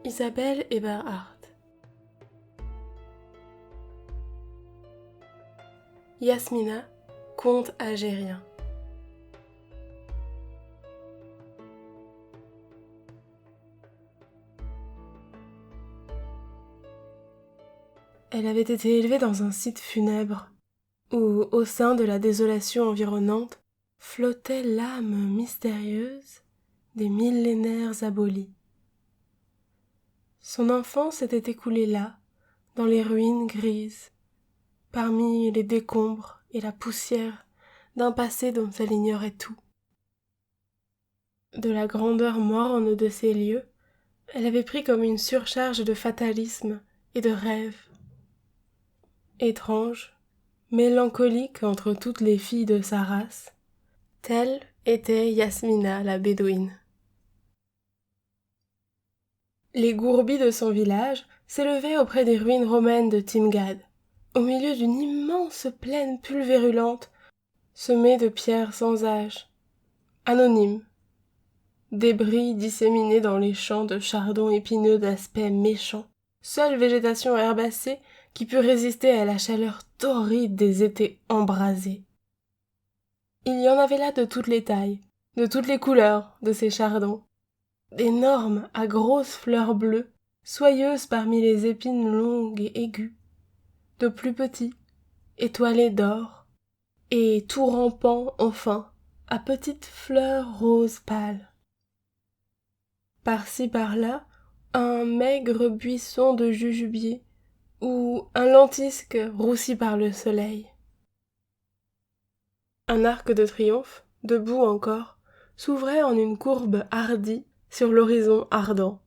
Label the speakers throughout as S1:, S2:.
S1: Isabelle Eberhardt. Yasmina, conte algérien. Elle avait été élevée dans un site funèbre, où, au sein de la désolation environnante, flottait l'âme mystérieuse des millénaires abolis. Son enfance s'était écoulée là, dans les ruines grises, parmi les décombres et la poussière d'un passé dont elle ignorait tout. De la grandeur morne de ces lieux, elle avait pris comme une surcharge de fatalisme et de rêves. Étrange, mélancolique entre toutes les filles de sa race, telle était Yasmina la bédouine. Les gourbis de son village s'élevaient auprès des ruines romaines de Timgad, au milieu d'une immense plaine pulvérulente, semée de pierres sans âge, anonymes, débris disséminés dans les champs de chardons épineux d'aspect méchant, seule végétation herbacée qui put résister à la chaleur torride des étés embrasés. Il y en avait là de toutes les tailles, de toutes les couleurs de ces chardons, d'énormes à grosses fleurs bleues, soyeuses parmi les épines longues et aiguës, de plus petits, étoilés d'or, et tout rampant enfin à petites fleurs roses pâles. Par-ci par-là, un maigre buisson de jujubier, ou un lentisque roussi par le soleil. Un arc de triomphe, debout encore, s'ouvrait en une courbe hardie sur l'horizon ardent.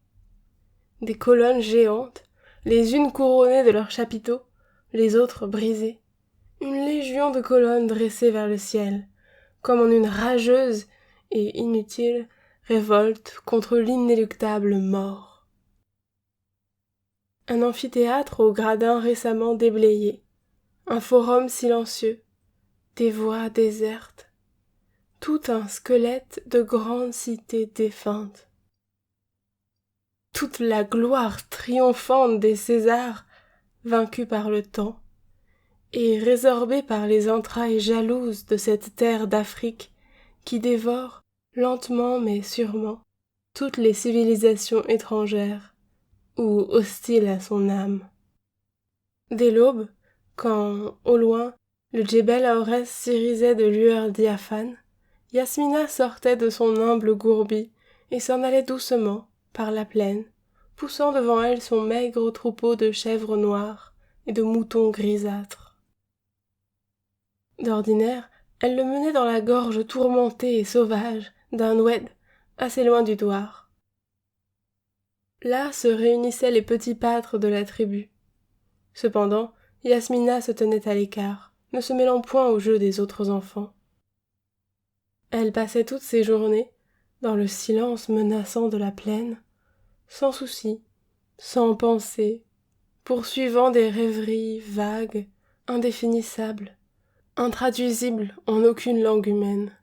S1: Des colonnes géantes, les unes couronnées de leurs chapiteaux, les autres brisées. Une légion de colonnes dressées vers le ciel, comme en une rageuse et inutile révolte contre l'inéluctable mort. Un amphithéâtre aux gradins récemment déblayés, un forum silencieux, des voies désertes, tout un squelette de grandes cités défuntes. Toute la gloire triomphante des Césars, vaincus par le temps, et résorbés par les entrailles jalouses de cette terre d'Afrique qui dévore, lentement mais sûrement, toutes les civilisations étrangères, ou hostiles à son âme. Dès l'aube, quand, au loin, le Djebel Aorès s'irisait de lueurs diaphanes, Yasmina sortait de son humble gourbi et s'en allait doucement, par la plaine, poussant devant elle son maigre troupeau de chèvres noires et de moutons grisâtres. D'ordinaire, elle le menait dans la gorge tourmentée et sauvage d'un oued, assez loin du douar. Là se réunissaient les petits pâtres de la tribu. Cependant, Yasmina se tenait à l'écart, ne se mêlant point au jeu des autres enfants. Elle passait toutes ses journées, dans le silence menaçant de la plaine, sans souci, sans pensée, poursuivant des rêveries vagues, indéfinissables, intraduisibles en aucune langue humaine.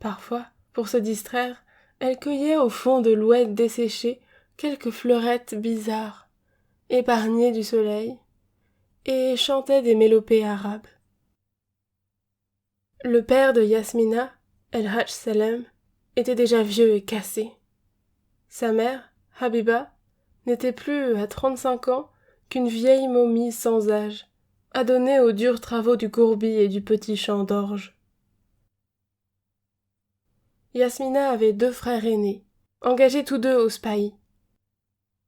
S1: Parfois, pour se distraire, elle cueillait au fond de l'oued desséché quelques fleurettes bizarres, épargnées du soleil, et chantait des mélopées arabes. Le père de Yasmina, El-Hadj Salem, était déjà vieux et cassé. Sa mère, Habiba, n'était plus, à 35 ans, qu'une vieille momie sans âge, adonnée aux durs travaux du gourbi et du petit champ d'orge. Yasmina avait 2 frères aînés, engagés tous deux au Spahi.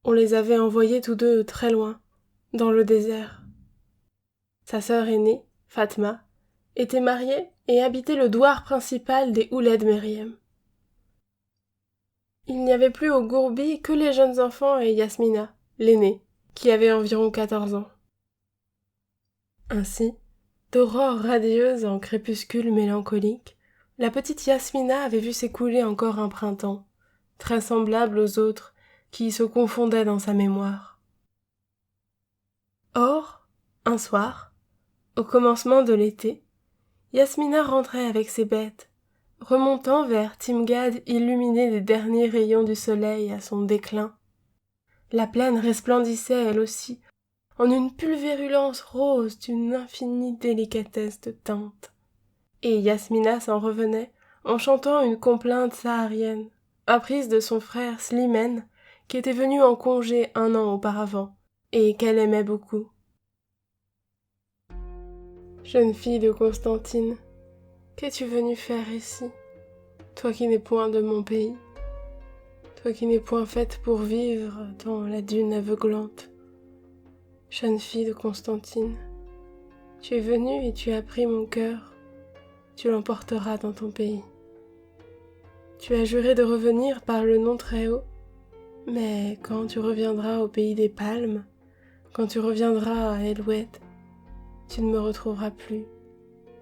S1: On les avait envoyés tous deux très loin, dans le désert. Sa sœur aînée, Fatma, était mariée et habitait le douar principal des Ouled Meriem. Il n'y avait plus au gourbi que les jeunes enfants et Yasmina, l'aînée, qui avait environ 14 ans. Ainsi, d'aurore radieuse en crépuscule mélancolique, la petite Yasmina avait vu s'écouler encore un printemps, très semblable aux autres, qui se confondaient dans sa mémoire. Or, un soir, au commencement de l'été, Yasmina rentrait avec ses bêtes, remontant vers Timgad illuminé des derniers rayons du soleil à son déclin. La plaine resplendissait, elle aussi, en une pulvérulence rose d'une infinie délicatesse de teinte. Et Yasmina s'en revenait en chantant une complainte saharienne, apprise de son frère Slimane, qui était venu en congé 1 an auparavant, et qu'elle aimait beaucoup. Jeune fille de Constantine, qu'es-tu venue faire ici, toi qui n'es point de mon pays, toi qui n'es point faite pour vivre dans la dune aveuglante. Jeune fille de Constantine, tu es venue et tu as pris mon cœur, tu l'emporteras dans ton pays. Tu as juré de revenir par le nom très haut, mais quand tu reviendras au pays des palmes, quand tu reviendras à Eloued, tu ne me retrouveras plus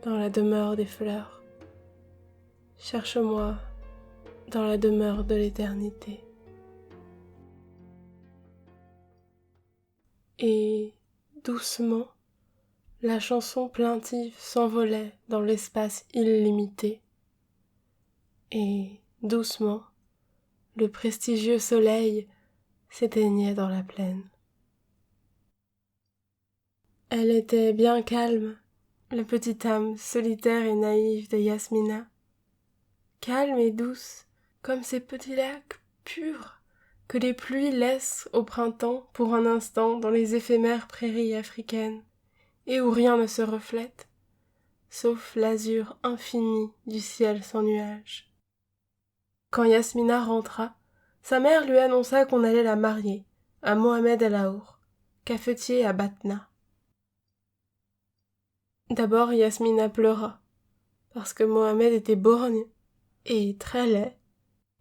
S1: dans la demeure des fleurs. Cherche-moi dans la demeure de l'éternité. Et doucement, la chanson plaintive s'envolait dans l'espace illimité. Et doucement, le prestigieux soleil s'éteignait dans la plaine. Elle était bien calme, la petite âme solitaire et naïve de Yasmina, calme et douce, comme ces petits lacs purs que les pluies laissent au printemps pour un instant dans les éphémères prairies africaines, et où rien ne se reflète, sauf l'azur infini du ciel sans nuages. Quand Yasmina rentra, sa mère lui annonça qu'on allait la marier à Mohamed El Aour, cafetier à Batna. D'abord Yasmina pleura, parce que Mohamed était borgne et très laid,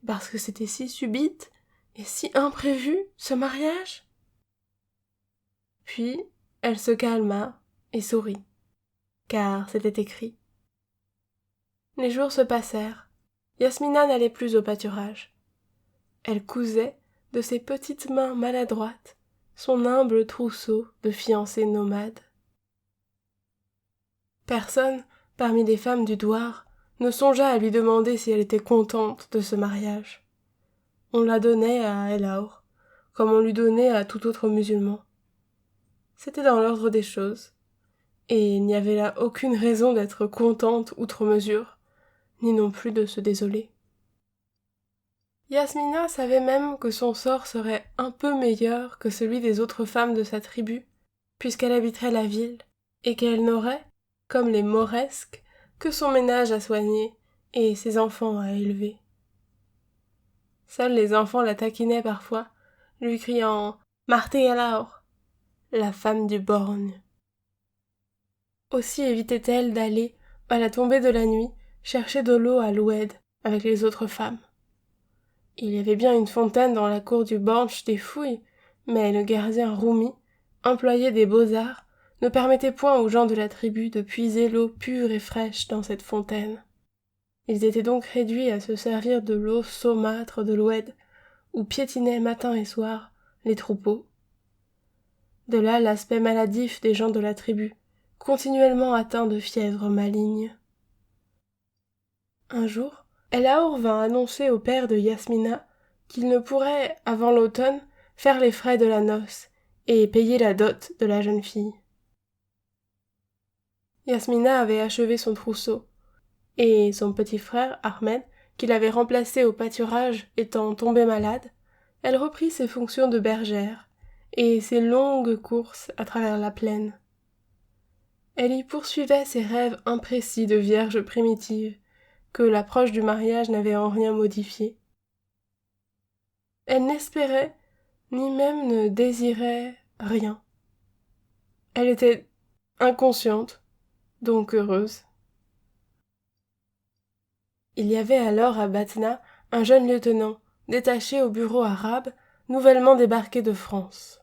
S1: parce que c'était si subite et si imprévu, ce mariage. Puis elle se calma et sourit, car c'était écrit. Les jours se passèrent. Yasmina n'allait plus au pâturage. Elle cousait de ses petites mains maladroites son humble trousseau de fiancée nomade. Personne, parmi les femmes du douar, ne songea à lui demander si elle était contente de ce mariage. On la donnait à El Aour, comme on lui donnait à tout autre musulman. C'était dans l'ordre des choses, et il n'y avait là aucune raison d'être contente outre mesure, ni non plus de se désoler. Yasmina savait même que son sort serait un peu meilleur que celui des autres femmes de sa tribu, puisqu'elle habiterait la ville, et qu'elle n'aurait, comme les mauresques, que son ménage à soigner et ses enfants à élever. Seuls les enfants la taquinaient parfois, lui criant « Marté El Aour », la femme du borgne. Aussi évitait-elle d'aller, à la tombée de la nuit, chercher de l'eau à l'oued avec les autres femmes. Il y avait bien une fontaine dans la cour du Bornch des Fouilles, mais le gardien Roumi, employé des beaux-arts, ne permettait point aux gens de la tribu de puiser l'eau pure et fraîche dans cette fontaine. Ils étaient donc réduits à se servir de l'eau saumâtre de l'oued, où piétinaient matin et soir les troupeaux. De là l'aspect maladif des gens de la tribu, continuellement atteints de fièvre maligne. Un jour, El Aour vint annoncer au père de Yasmina qu'il ne pourrait, avant l'automne, faire les frais de la noce et payer la dot de la jeune fille. Yasmina avait achevé son trousseau, et son petit frère, Ahmed, qui l'avait remplacé au pâturage étant tombé malade, elle reprit ses fonctions de bergère et ses longues courses à travers la plaine. Elle y poursuivait ses rêves imprécis de vierge primitive, que l'approche du mariage n'avait en rien modifié. Elle n'espérait, ni même ne désirait rien. Elle était inconsciente, donc heureuse. Il y avait alors à Batna un jeune lieutenant, détaché au bureau arabe, nouvellement débarqué de France.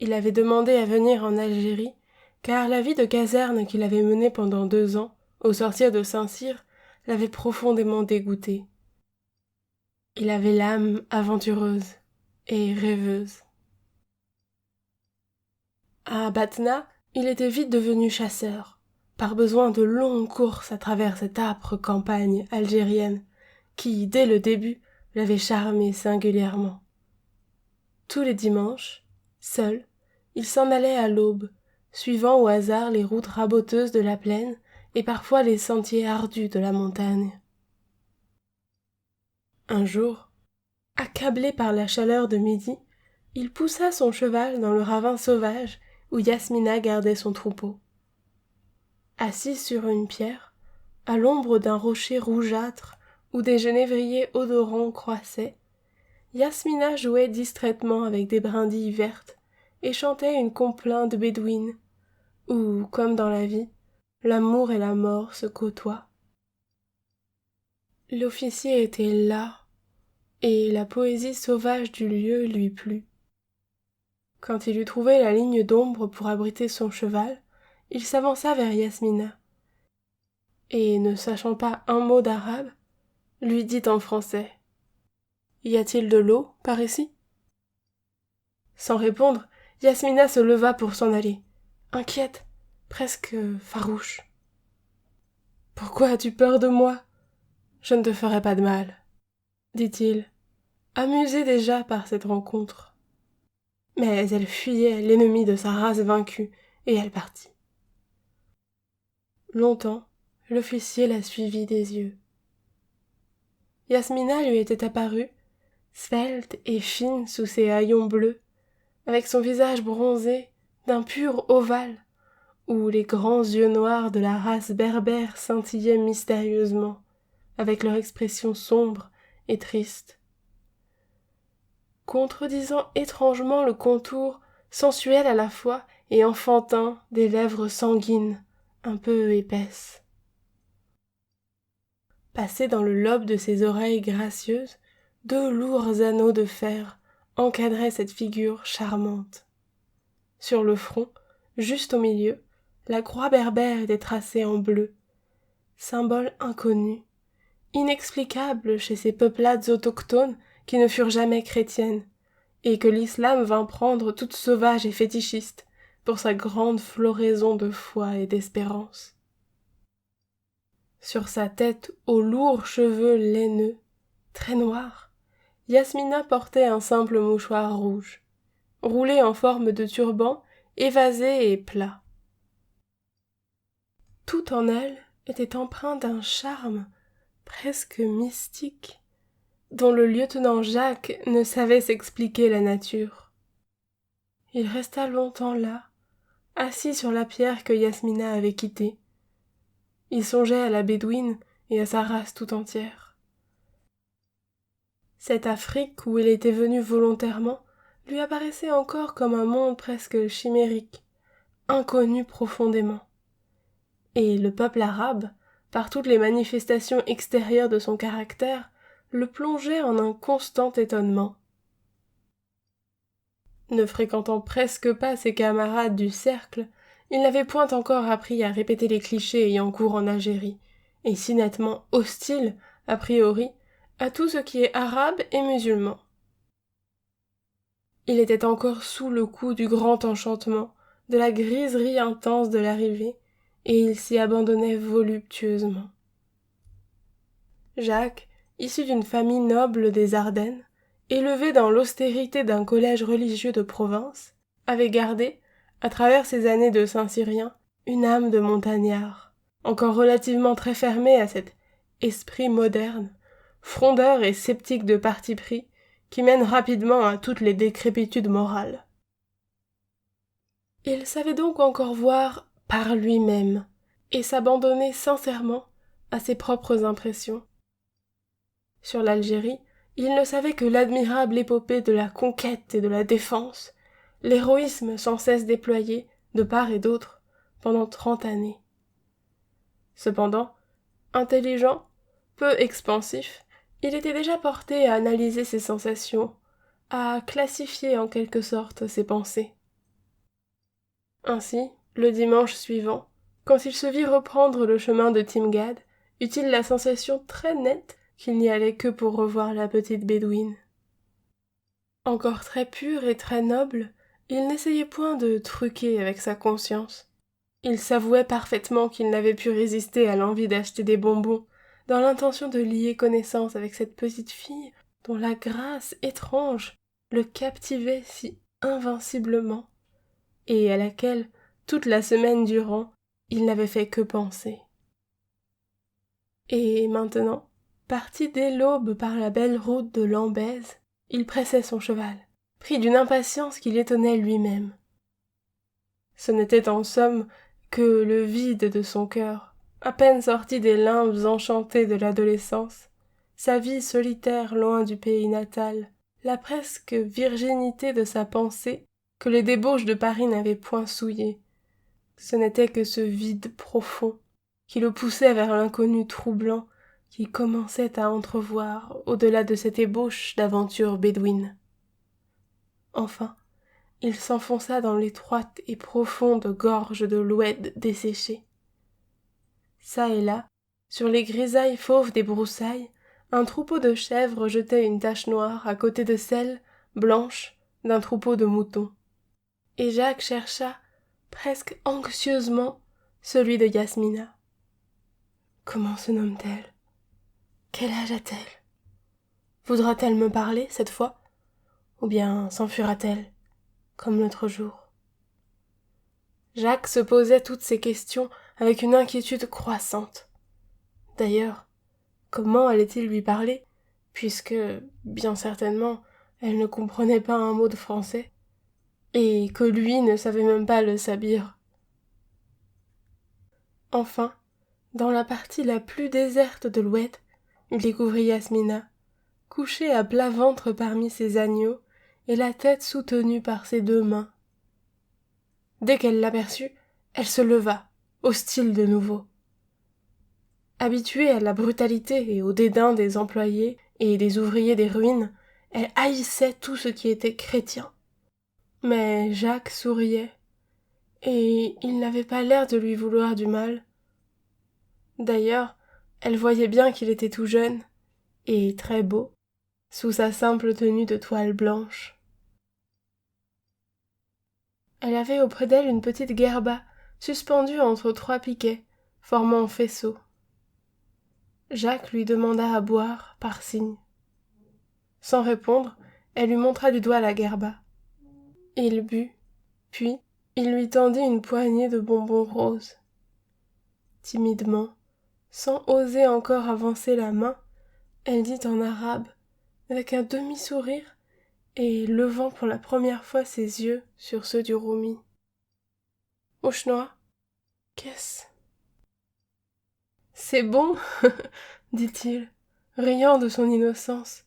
S1: Il avait demandé à venir en Algérie, car la vie de caserne qu'il avait menée pendant 2 ans, au sortir de Saint-Cyr, l'avait profondément dégoûté. Il avait l'âme aventureuse et rêveuse. À Batna, il était vite devenu chasseur, par besoin de longues courses à travers cette âpre campagne algérienne, qui, dès le début, l'avait charmé singulièrement. Tous les dimanches, seul, il s'en allait à l'aube, suivant au hasard les routes raboteuses de la plaine et parfois les sentiers ardus de la montagne. Un jour, accablé par la chaleur de midi, il poussa son cheval dans le ravin sauvage où Yasmina gardait son troupeau. Assis sur une pierre, à l'ombre d'un rocher rougeâtre où des genévriers odorants croissaient, Yasmina jouait distraitement avec des brindilles vertes et chantait une complainte bédouine où, comme dans la vie, l'amour et la mort se côtoient. L'officier était là, et la poésie sauvage du lieu lui plut. Quand il eut trouvé la ligne d'ombre pour abriter son cheval, il s'avança vers Yasmina, et, ne sachant pas un mot d'arabe, lui dit en français « Y a-t-il de l'eau par ici ?» Sans répondre, Yasmina se leva pour s'en aller, inquiète, presque farouche. « Pourquoi as-tu peur de moi ? Je ne te ferai pas de mal, » dit-il, amusé déjà par cette rencontre. Mais elle fuyait l'ennemi de sa race vaincue, et elle partit. Longtemps, l'officier la suivit des yeux. Yasmina lui était apparue, svelte et fine sous ses haillons bleus, avec son visage bronzé d'un pur ovale, où les grands yeux noirs de la race berbère scintillaient mystérieusement, avec leur expression sombre et triste. Contredisant étrangement le contour, sensuel à la fois et enfantin des lèvres sanguines, un peu épaisses. Passés dans le lobe de ses oreilles gracieuses, 2 lourds anneaux de fer encadraient cette figure charmante. Sur le front, juste au milieu, la croix berbère était tracée en bleu, symbole inconnu, inexplicable chez ces peuplades autochtones qui ne furent jamais chrétiennes, et que l'islam vint prendre toute sauvage et fétichiste pour sa grande floraison de foi et d'espérance. Sur sa tête aux lourds cheveux laineux, très noirs, Yasmina portait un simple mouchoir rouge, roulé en forme de turban, évasé et plat. Tout en elle était empreint d'un charme presque mystique, dont le lieutenant Jacques ne savait s'expliquer la nature. Il resta longtemps là, assis sur la pierre que Yasmina avait quittée. Il songeait à la bédouine et à sa race tout entière. Cette Afrique où il était venu volontairement lui apparaissait encore comme un monde presque chimérique, inconnu profondément. Et le peuple arabe, par toutes les manifestations extérieures de son caractère, le plongeait en un constant étonnement. Ne fréquentant presque pas ses camarades du cercle, il n'avait point encore appris à répéter les clichés ayant cours en Algérie, et si nettement hostile, a priori, à tout ce qui est arabe et musulman. Il était encore sous le coup du grand enchantement, de la griserie intense de l'arrivée, et il s'y abandonnait voluptueusement. Jacques, issu d'une famille noble des Ardennes, élevé dans l'austérité d'un collège religieux de province, avait gardé, à travers ses années de Saint-Cyrien, une âme de montagnard, encore relativement très fermée à cet esprit moderne, frondeur et sceptique de parti pris, qui mène rapidement à toutes les décrépitudes morales. Il savait donc encore voir par lui-même, et s'abandonner sincèrement à ses propres impressions. Sur l'Algérie, il ne savait que l'admirable épopée de la conquête et de la défense, l'héroïsme sans cesse déployé, de part et d'autre, pendant 30 années. Cependant, intelligent, peu expansif, il était déjà porté à analyser ses sensations, à classifier en quelque sorte ses pensées. Ainsi, le dimanche suivant, quand il se vit reprendre le chemin de Timgad, eut-il la sensation très nette qu'il n'y allait que pour revoir la petite bédouine. Encore très pur et très noble, il n'essayait point de truquer avec sa conscience. Il s'avouait parfaitement qu'il n'avait pu résister à l'envie d'acheter des bonbons, dans l'intention de lier connaissance avec cette petite fille dont la grâce étrange, le captivait si invinciblement, et à laquelle, toute la semaine durant, il n'avait fait que penser. Et maintenant, parti dès l'aube par la belle route de Lambèse, il pressait son cheval, pris d'une impatience qui l'étonnait lui-même. Ce n'était en somme que le vide de son cœur, à peine sorti des limbes enchantés de l'adolescence, sa vie solitaire loin du pays natal, la presque virginité de sa pensée que les débauches de Paris n'avaient point souillée. Ce n'était que ce vide profond qui le poussait vers l'inconnu troublant qu'il commençait à entrevoir au-delà de cette ébauche d'aventure bédouine. Enfin, il s'enfonça dans l'étroite et profonde gorge de l'Oued desséchée. Ça et là, sur les grisailles fauves des broussailles, un troupeau de chèvres jetait une tache noire à côté de celle, blanche, d'un troupeau de moutons. Et Jacques chercha, presque anxieusement, celui de Yasmina. Comment se nomme-t-elle? Quel âge a-t-elle? Voudra-t-elle me parler, cette fois? Ou bien s'enfuira-t-elle, comme l'autre jour? Jacques se posait toutes ces questions avec une inquiétude croissante. D'ailleurs, comment allait-il lui parler, puisque, bien certainement, elle ne comprenait pas un mot de français, et que lui ne savait même pas le sabir. Enfin, dans la partie la plus déserte de l'Oued, il découvrit Yasmina, couchée à plat ventre parmi ses agneaux, et la tête soutenue par ses deux mains. Dès qu'elle l'aperçut, elle se leva, hostile de nouveau. Habituée à la brutalité et au dédain des employés et des ouvriers des ruines, elle haïssait tout ce qui était chrétien. Mais Jacques souriait, et il n'avait pas l'air de lui vouloir du mal. D'ailleurs, elle voyait bien qu'il était tout jeune, et très beau, sous sa simple tenue de toile blanche. Elle avait auprès d'elle une petite guerba, suspendue entre 3 piquets, formant faisceau. Jacques lui demanda à boire, par signe. Sans répondre, elle lui montra du doigt la guerba. Il but, puis il lui tendit une poignée de bonbons roses. Timidement, sans oser encore avancer la main, elle dit en arabe, avec un demi-sourire, et levant pour la première fois ses yeux sur ceux du roumi. « Auchnois, qu'est-ce ?» « C'est bon, dit-il, riant de son innocence,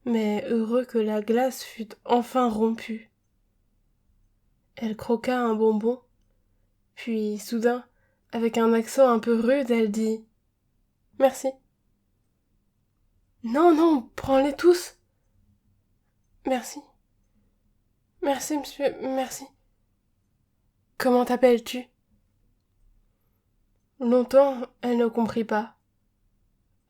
S1: mais heureux que la glace fût enfin rompue. Elle croqua un bonbon, puis soudain, avec un accent un peu rude, elle dit « Merci. »« Non, non, prends-les tous. »« Merci. Merci, monsieur, merci. »« Comment t'appelles-tu » Longtemps, elle ne comprit pas.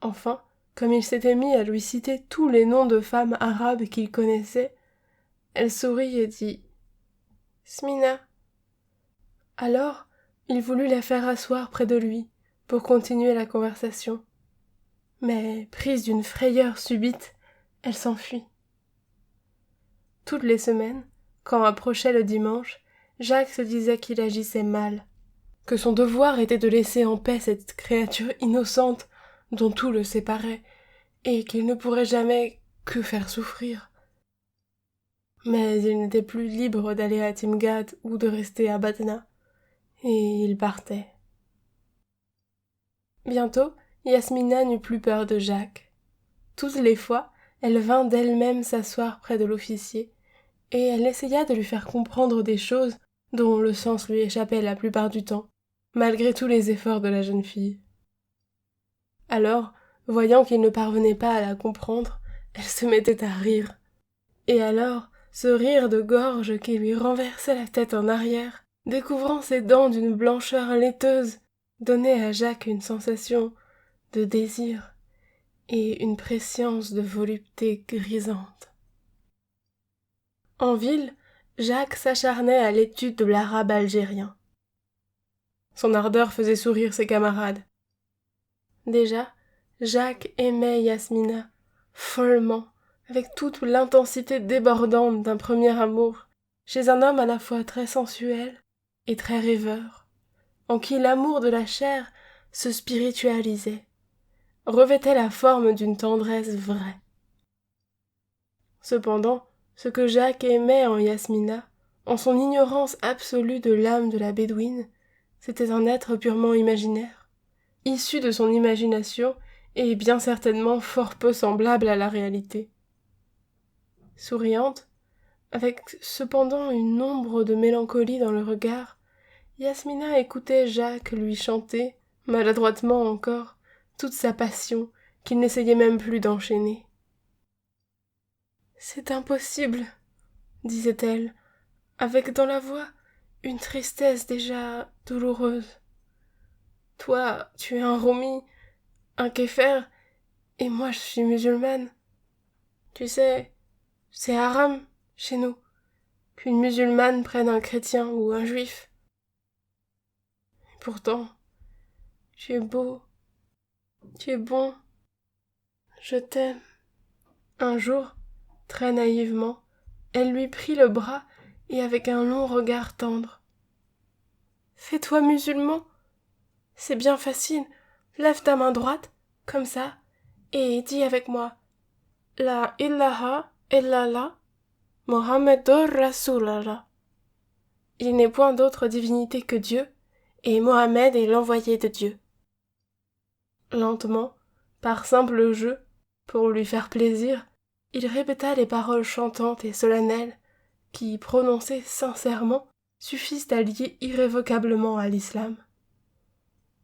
S1: Enfin, comme il s'était mis à lui citer tous les noms de femmes arabes qu'il connaissait, elle sourit et dit « Smina ». Alors, il voulut la faire asseoir près de lui, pour continuer la conversation. Mais, prise d'une frayeur subite, elle s'enfuit. Toutes les semaines, quand approchait le dimanche, Jacques se disait qu'il agissait mal, que son devoir était de laisser en paix cette créature innocente dont tout le séparait, et qu'il ne pourrait jamais que faire souffrir. Mais il n'était plus libre d'aller à Timgad ou de rester à Batna, et il partait. Bientôt, Yasmina n'eut plus peur de Jacques. Toutes les fois, elle vint d'elle-même s'asseoir près de l'officier, et elle essaya de lui faire comprendre des choses dont le sens lui échappait la plupart du temps, malgré tous les efforts de la jeune fille. Alors, voyant qu'il ne parvenait pas à la comprendre, elle se mettait à rire. Et alors, ce rire de gorge qui lui renversait la tête en arrière, découvrant ses dents d'une blancheur laiteuse, donnait à Jacques une sensation de désir et une prescience de volupté grisante. En ville, Jacques s'acharnait à l'étude de l'arabe algérien. Son ardeur faisait sourire ses camarades. Déjà, Jacques aimait Yasmina, follement, avec toute l'intensité débordante d'un premier amour, chez un homme à la fois très sensuel et très rêveur, en qui l'amour de la chair se spiritualisait, revêtait la forme d'une tendresse vraie. Cependant, ce que Jacques aimait en Yasmina, en son ignorance absolue de l'âme de la bédouine, c'était un être purement imaginaire, issu de son imagination et bien certainement fort peu semblable à la réalité. Souriante, avec cependant une ombre de mélancolie dans le regard, Yasmina écoutait Jacques lui chanter, maladroitement encore, toute sa passion qu'il n'essayait même plus d'enchaîner. « C'est impossible, disait-elle, avec dans la voix une tristesse déjà douloureuse. Toi, tu es un roumi, un kéfer, et moi je suis musulmane. Tu sais, c'est haram, chez nous, qu'une musulmane prenne un chrétien ou un juif. Et pourtant, tu es beau, tu es bon, je t'aime. » Un jour, très naïvement, elle lui prit le bras et avec un long regard tendre. « Fais-toi musulman. C'est bien facile. Lève ta main droite, comme ça, et dis avec moi. La ilaha illallah, Mohammedur Rasulallah. Il n'est point d'autre divinité que Dieu, et Mohammed est l'envoyé de Dieu. » Lentement, par simple jeu, pour lui faire plaisir, il répéta les paroles chantantes et solennelles qui, prononcées sincèrement, suffisent à lier irrévocablement à l'islam.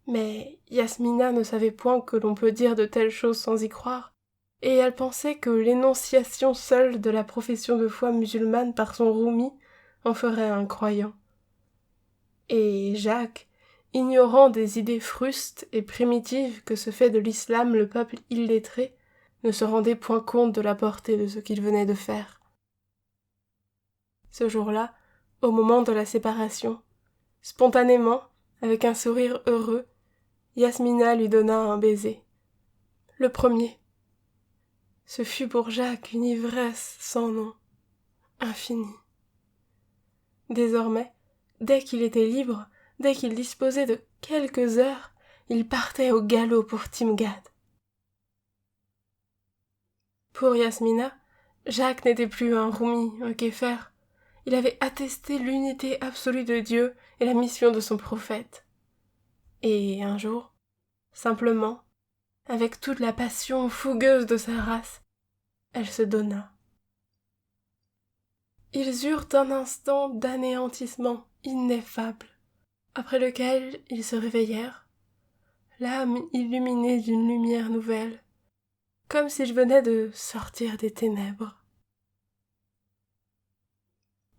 S1: Mais Yasmina ne savait point que l'on peut dire de telles choses sans y croire, et elle pensait que l'énonciation seule de la profession de foi musulmane par son roumi en ferait un croyant. Et Jacques, ignorant des idées frustes et primitives que se fait de l'islam le peuple illettré, ne se rendait point compte de la portée de ce qu'il venait de faire. Ce jour-là, au moment de la séparation, spontanément, avec un sourire heureux, Yasmina lui donna un baiser. Le premier. Ce fut pour Jacques une ivresse sans nom, infinie. Désormais, dès qu'il était libre, dès qu'il disposait de quelques heures, il partait au galop pour Timgad. Pour Yasmina, Jacques n'était plus un roumi, un kéfer. Il avait attesté l'unité absolue de Dieu et la mission de son prophète. Et un jour, simplement, avec toute la passion fougueuse de sa race, elle se donna. Ils eurent un instant d'anéantissement ineffable, après lequel ils se réveillèrent, l'âme illuminée d'une lumière nouvelle, comme s'ils venaient de sortir des ténèbres.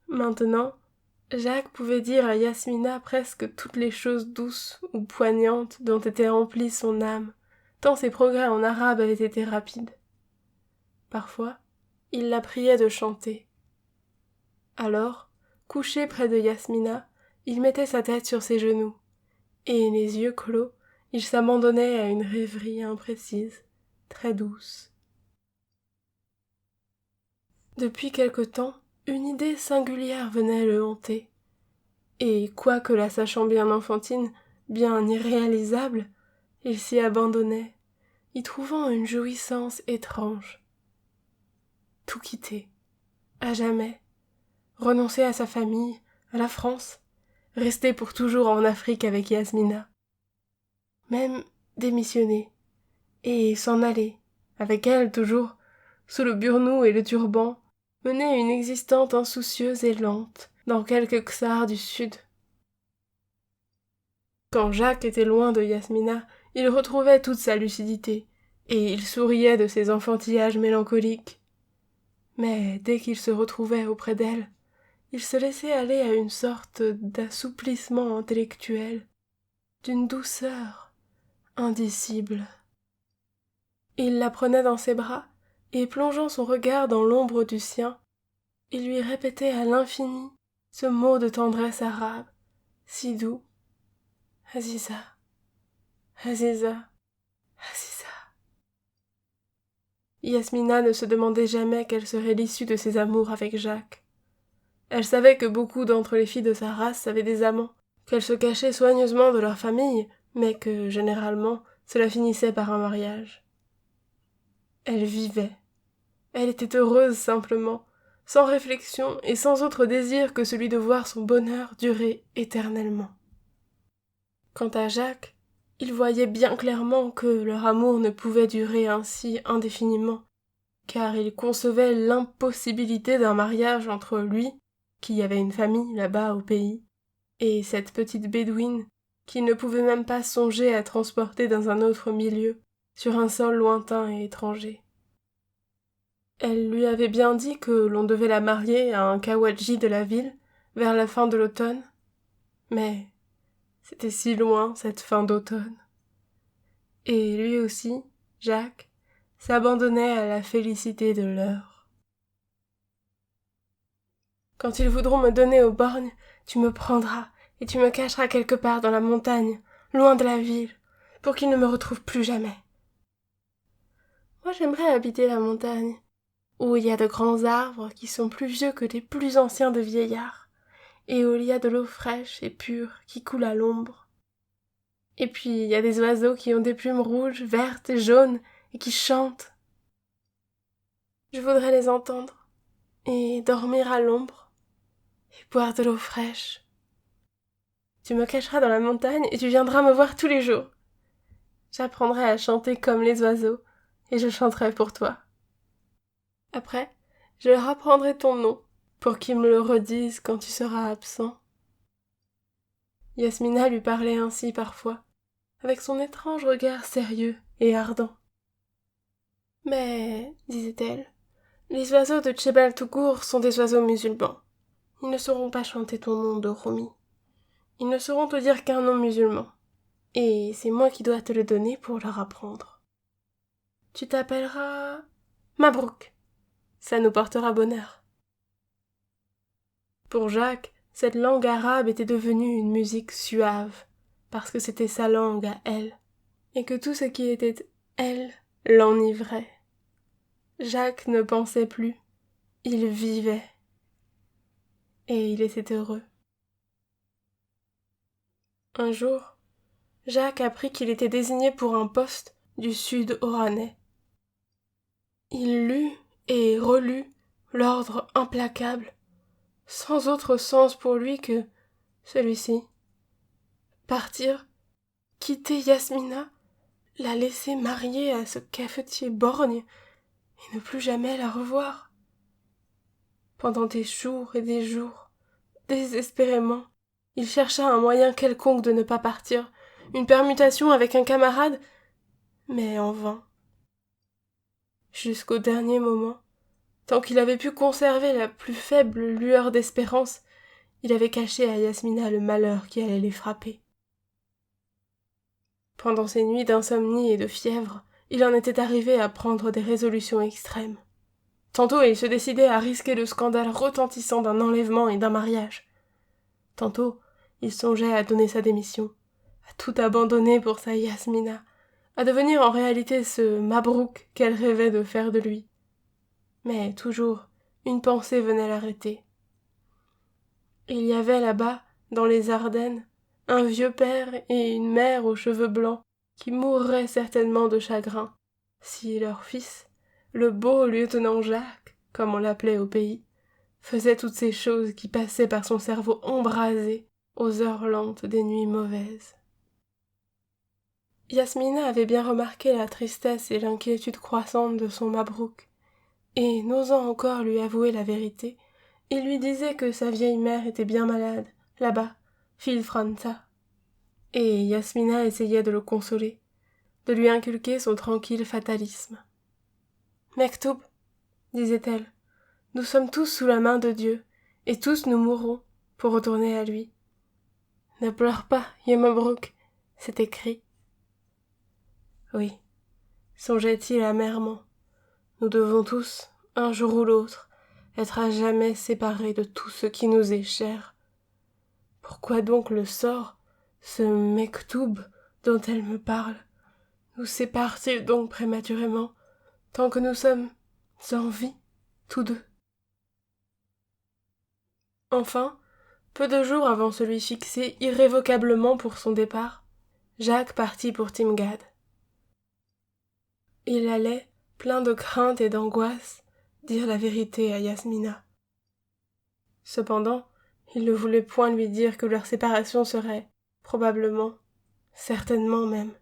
S1: Maintenant, Jacques pouvait dire à Yasmina presque toutes les choses douces ou poignantes dont était remplie son âme, tant ses progrès en arabe avaient été rapides. Parfois, il la priait de chanter. Alors, couché près de Yasmina, il mettait sa tête sur ses genoux, et les yeux clos, il s'abandonnait à une rêverie imprécise, très douce. Depuis quelque temps, une idée singulière venait le hanter, et quoique la sachant bien enfantine, bien irréalisable, il s'y abandonnait, y trouvant une jouissance étrange. Tout quitter, à jamais, renoncer à sa famille, à la France, rester pour toujours en Afrique avec Yasmina, même démissionner, et s'en aller, avec elle toujours, sous le burnous et le turban, mener une existence insoucieuse et lente dans quelque czar du sud. Quand Jacques était loin de Yasmina, il retrouvait toute sa lucidité, et il souriait de ses enfantillages mélancoliques. Mais dès qu'il se retrouvait auprès d'elle, il se laissait aller à une sorte d'assouplissement intellectuel, d'une douceur indicible. Il la prenait dans ses bras, et plongeant son regard dans l'ombre du sien, il lui répétait à l'infini ce mot de tendresse arabe, si doux, Aziza, Aziza, Aziza. Yasmina ne se demandait jamais quelle serait l'issue de ses amours avec Jacques. Elle savait que beaucoup d'entre les filles de sa race avaient des amants, qu'elles se cachaient soigneusement de leur famille, mais que, généralement, cela finissait par un mariage. Elle vivait. Elle était heureuse simplement, sans réflexion et sans autre désir que celui de voir son bonheur durer éternellement. Quant à Jacques, il voyait bien clairement que leur amour ne pouvait durer ainsi indéfiniment, car il concevait l'impossibilité d'un mariage entre lui, qui avait une famille là-bas au pays, et cette petite bédouine, qui ne pouvait même pas songer à transporter dans un autre milieu, sur un sol lointain et étranger. Elle lui avait bien dit que l'on devait la marier à un kawadji de la ville, vers la fin de l'automne, mais c'était si loin cette fin d'automne. Et lui aussi, Jacques, s'abandonnait à la félicité de l'heure. Quand ils voudront me donner aux borgnes, tu me prendras et tu me cacheras quelque part dans la montagne, loin de la ville, pour qu'ils ne me retrouvent plus jamais. Moi j'aimerais habiter la montagne, où il y a de grands arbres qui sont plus vieux que les plus anciens de vieillards, et où il y a de l'eau fraîche et pure qui coule à l'ombre. Et puis il y a des oiseaux qui ont des plumes rouges, vertes et jaunes, et qui chantent. Je voudrais les entendre, et dormir à l'ombre, et boire de l'eau fraîche. Tu me cacheras dans la montagne et tu viendras me voir tous les jours. J'apprendrai à chanter comme les oiseaux, et je chanterai pour toi. Après, je leur apprendrai ton nom, pour qu'ils me le redisent quand tu seras absent. Yasmina lui parlait ainsi parfois, avec son étrange regard sérieux et ardent. Mais, disait-elle, les oiseaux de Tchebel Tougour sont des oiseaux musulmans. Ils ne sauront pas chanter ton nom de Rumi. Ils ne sauront te dire qu'un nom musulman. Et c'est moi qui dois te le donner pour leur apprendre. Tu t'appelleras Mabrouk. Ça nous portera bonheur. Pour Jacques, cette langue arabe était devenue une musique suave, parce que c'était sa langue à elle, et que tout ce qui était elle l'enivrait. Jacques ne pensait plus, il vivait, et il était heureux. Un jour, Jacques apprit qu'il était désigné pour un poste du sud oranais. Il lut et relut l'ordre implacable, sans autre sens pour lui que celui-ci. Partir, quitter Yasmina, la laisser marier à ce cafetier borgne et ne plus jamais la revoir. Pendant des jours et des jours, désespérément, il chercha un moyen quelconque de ne pas partir, une permutation avec un camarade, mais en vain. Jusqu'au dernier moment, tant qu'il avait pu conserver la plus faible lueur d'espérance, il avait caché à Yasmina le malheur qui allait les frapper. Pendant ces nuits d'insomnie et de fièvre, il en était arrivé à prendre des résolutions extrêmes. Tantôt il se décidait à risquer le scandale retentissant d'un enlèvement et d'un mariage. Tantôt il songeait à donner sa démission, à tout abandonner pour sa Yasmina, à devenir en réalité ce Mabrouk qu'elle rêvait de faire de lui. Mais toujours, une pensée venait l'arrêter. Il y avait là-bas, dans les Ardennes, un vieux père et une mère aux cheveux blancs qui mourraient certainement de chagrin si leur fils, le beau lieutenant Jacques, comme on l'appelait au pays, faisait toutes ces choses qui passaient par son cerveau embrasé aux heures lentes des nuits mauvaises. Yasmina avait bien remarqué la tristesse et l'inquiétude croissante de son Mabrouk, et, n'osant encore lui avouer la vérité, il lui disait que sa vieille mère était bien malade, là-bas, fille Franza. Et Yasmina essayait de le consoler, de lui inculquer son tranquille fatalisme. « Mektoub, disait-elle, nous sommes tous sous la main de Dieu, et tous nous mourrons pour retourner à lui. Ne pleure pas, Mabrouk, c'est écrit. Oui, songeait-il amèrement, nous devons tous, un jour ou l'autre, être à jamais séparés de tout ce qui nous est cher. Pourquoi donc le sort, ce Mektoub dont elle me parle, nous sépare-t-il donc prématurément, tant que nous sommes en vie, tous deux. Enfin, peu de jours avant celui fixé irrévocablement pour son départ, Jacques partit pour Timgad. Il allait, plein de crainte et d'angoisse, dire la vérité à Yasmina. Cependant, il ne voulait point lui dire que leur séparation serait, probablement, certainement même,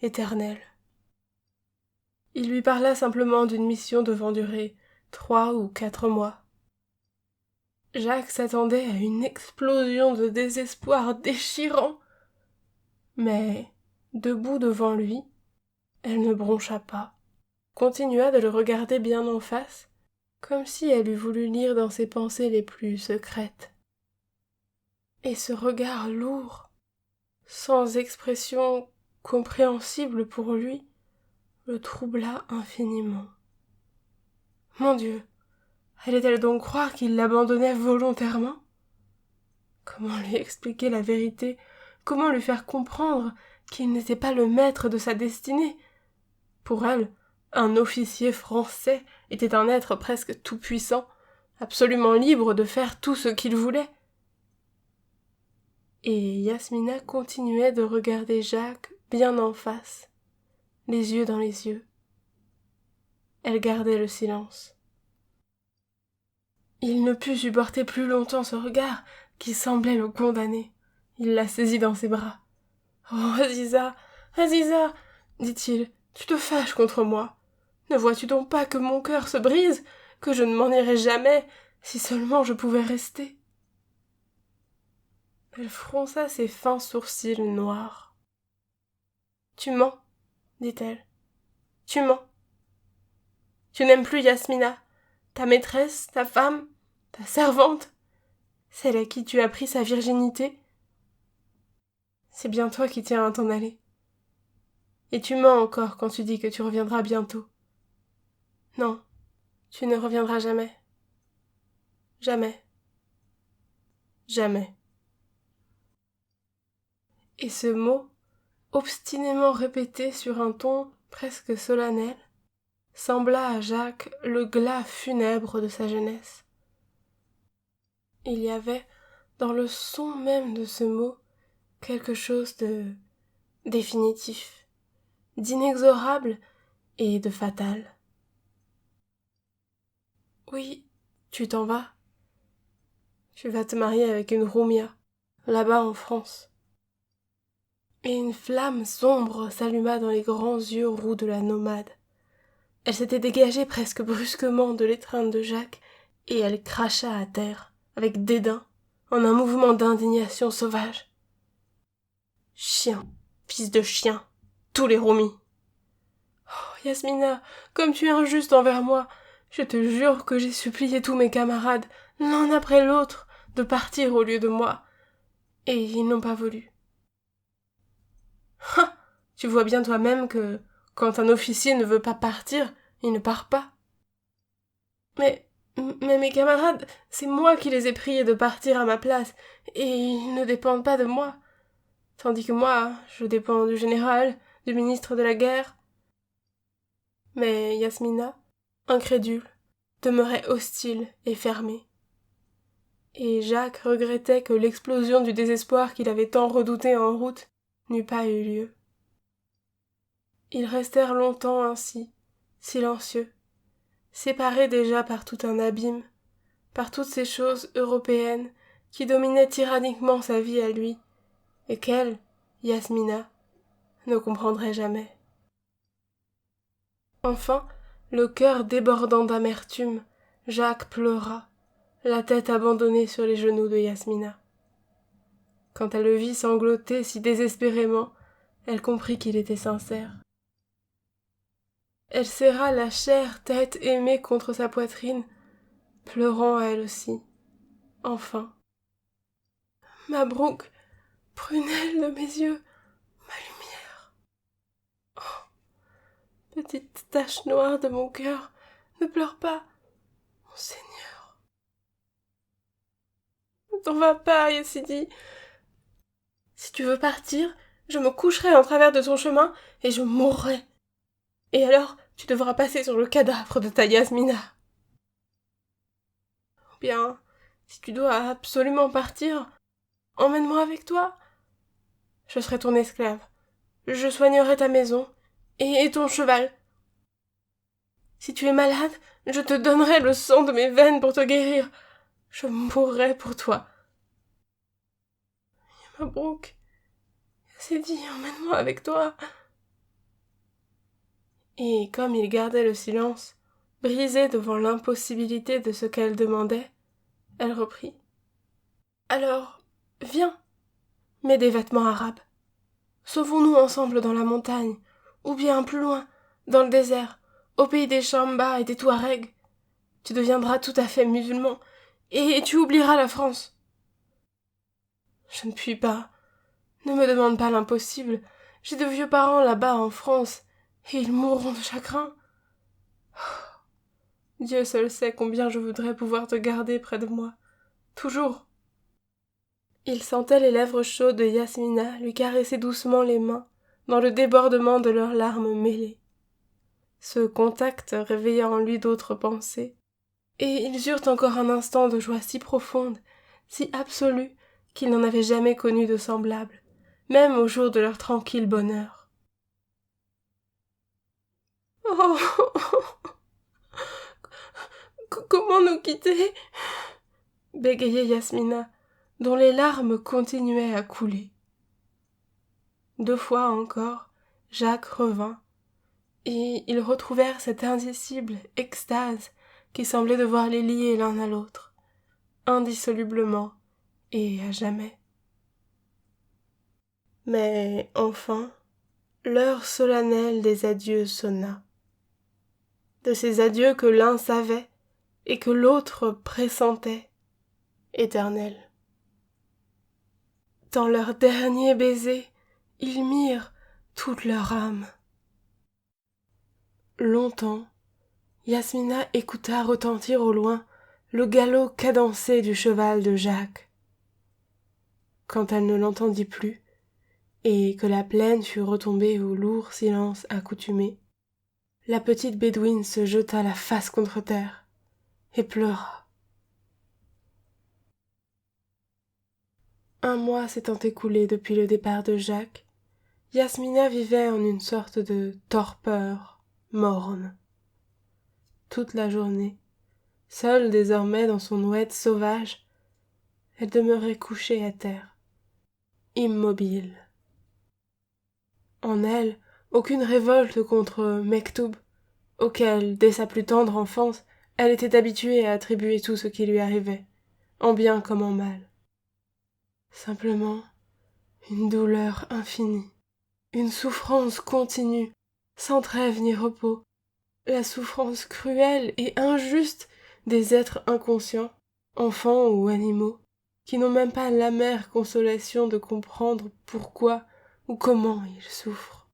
S1: éternelle. Il lui parla simplement d'une mission devant durer 3 ou 4 mois. Jacques s'attendait à une explosion de désespoir déchirant. Mais, debout devant lui, elle ne broncha pas, continua de le regarder bien en face, comme si elle eût voulu lire dans ses pensées les plus secrètes. Et ce regard lourd, sans expression compréhensible pour lui, le troubla infiniment. Mon Dieu, allait-elle donc croire qu'il l'abandonnait volontairement? Comment lui expliquer la vérité? Comment lui faire comprendre qu'il n'était pas le maître de sa destinée? Pour elle, un officier français était un être presque tout-puissant, absolument libre de faire tout ce qu'il voulait. Et Yasmina continuait de regarder Jacques bien en face, les yeux dans les yeux. Elle gardait le silence. Il ne put supporter plus longtemps ce regard qui semblait le condamner. Il la saisit dans ses bras. « Oh, Aziza, Aziza, dit-il, tu te fâches contre moi. Ne vois-tu donc pas que mon cœur se brise, que je ne m'en irai jamais, si seulement je pouvais rester ?» Elle fronça ses fins sourcils noirs. « Tu mens, dit-elle. Tu mens. Tu n'aimes plus Yasmina, ta maîtresse, ta femme, ta servante, celle à qui tu as pris sa virginité. C'est bien toi qui tiens à t'en aller. Et tu mens encore quand tu dis que tu reviendras bientôt. Non, tu ne reviendras jamais. Jamais. Jamais. » Et ce mot, obstinément répété sur un ton presque solennel, sembla à Jacques le glas funèbre de sa jeunesse. Il y avait, dans le son même de ce mot, quelque chose de définitif, d'inexorable et de fatal. Oui, tu t'en vas. Tu vas te marier avec une Roumia, là-bas en France. Et une flamme sombre s'alluma dans les grands yeux roux de la nomade. Elle s'était dégagée presque brusquement de l'étreinte de Jacques, et elle cracha à terre, avec dédain, en un mouvement d'indignation sauvage. « Chien, fils de chien, tous les Roumis !»« Oh, Yasmina, comme tu es injuste envers moi, je te jure que j'ai supplié tous mes camarades, l'un après l'autre, de partir au lieu de moi, et ils n'ont pas voulu. » « Ah, tu vois bien toi-même que, quand un officier ne veut pas partir, il ne part pas. » Mais mes camarades, c'est moi qui les ai priés de partir à ma place, et ils ne dépendent pas de moi. Tandis que moi, je dépends du général, du ministre de la guerre. Mais Yasmina, incrédule, demeurait hostile et fermée. Et Jacques regrettait que l'explosion du désespoir qu'il avait tant redouté en route n'eût pas eu lieu. Ils restèrent longtemps ainsi, silencieux, séparés déjà par tout un abîme, par toutes ces choses européennes qui dominaient tyranniquement sa vie à lui, et qu'elle, Yasmina, ne comprendrait jamais. Enfin, le cœur débordant d'amertume, Jacques pleura, la tête abandonnée sur les genoux de Yasmina. Quand elle le vit sangloter si désespérément, elle comprit qu'il était sincère. Elle serra la chère tête aimée contre sa poitrine, pleurant elle aussi. Enfin. « Mabrouk, prunelle de mes yeux, ma lumière. Oh, petite tache noire de mon cœur, ne pleure pas, mon Seigneur. Ne t'en va pas, Yassidi. Si tu veux partir, je me coucherai en travers de ton chemin et je mourrai. Et alors, tu devras passer sur le cadavre de ta Yasmina. Ou bien, si tu dois absolument partir, emmène-moi avec toi. Je serai ton esclave. Je soignerai ta maison et ton cheval. Si tu es malade, je te donnerai le sang de mes veines pour te guérir. Je mourrai pour toi. Mabrouk, c'est dit, emmène-moi avec toi. Et comme il gardait le silence, brisé devant l'impossibilité de ce qu'elle demandait, elle reprit. Alors, viens, mets des vêtements arabes. Sauvons-nous ensemble dans la montagne, ou bien plus loin, dans le désert, au pays des Chamba et des Touaregs. Tu deviendras tout à fait musulman, et tu oublieras la France. Je ne puis pas. Ne me demande pas l'impossible. J'ai de vieux parents là-bas en France, et ils mourront de chagrin. Dieu seul sait combien je voudrais pouvoir te garder près de moi, toujours. Il sentait les lèvres chaudes de Yasmina lui caresser doucement les mains, dans le débordement de leurs larmes mêlées. Ce contact réveilla en lui d'autres pensées, et ils eurent encore un instant de joie si profonde, si absolue, qu'ils n'en avaient jamais connu de semblable, même au jour de leur tranquille bonheur. Oh, comment nous quitter? Bégayait Yasmina, dont les larmes continuaient à couler. 2 fois encore, Jacques revint, et ils retrouvèrent cette indicible extase qui semblait devoir les lier l'un à l'autre, indissolublement et à jamais. Mais enfin, l'heure solennelle des adieux sonna. De ces adieux que l'un savait et que l'autre pressentait, éternels. Dans leur dernier baiser, ils mirent toute leur âme. Longtemps, Yasmina écouta retentir au loin le galop cadencé du cheval de Jacques. Quand elle ne l'entendit plus, et que la plaine fut retombée au lourd silence accoutumé, la petite bédouine se jeta la face contre terre et pleura. 1 mois s'étant écoulé depuis le départ de Jacques, Yasmina vivait en une sorte de torpeur morne. Toute la journée, seule désormais dans son oued sauvage, elle demeurait couchée à terre, immobile. En elle, aucune révolte contre Mektoub, auquel, dès sa plus tendre enfance, elle était habituée à attribuer tout ce qui lui arrivait, en bien comme en mal. Simplement, une douleur infinie, une souffrance continue, sans trêve ni repos, la souffrance cruelle et injuste des êtres inconscients, enfants ou animaux, qui n'ont même pas l'amère consolation de comprendre pourquoi ou comment ils souffrent.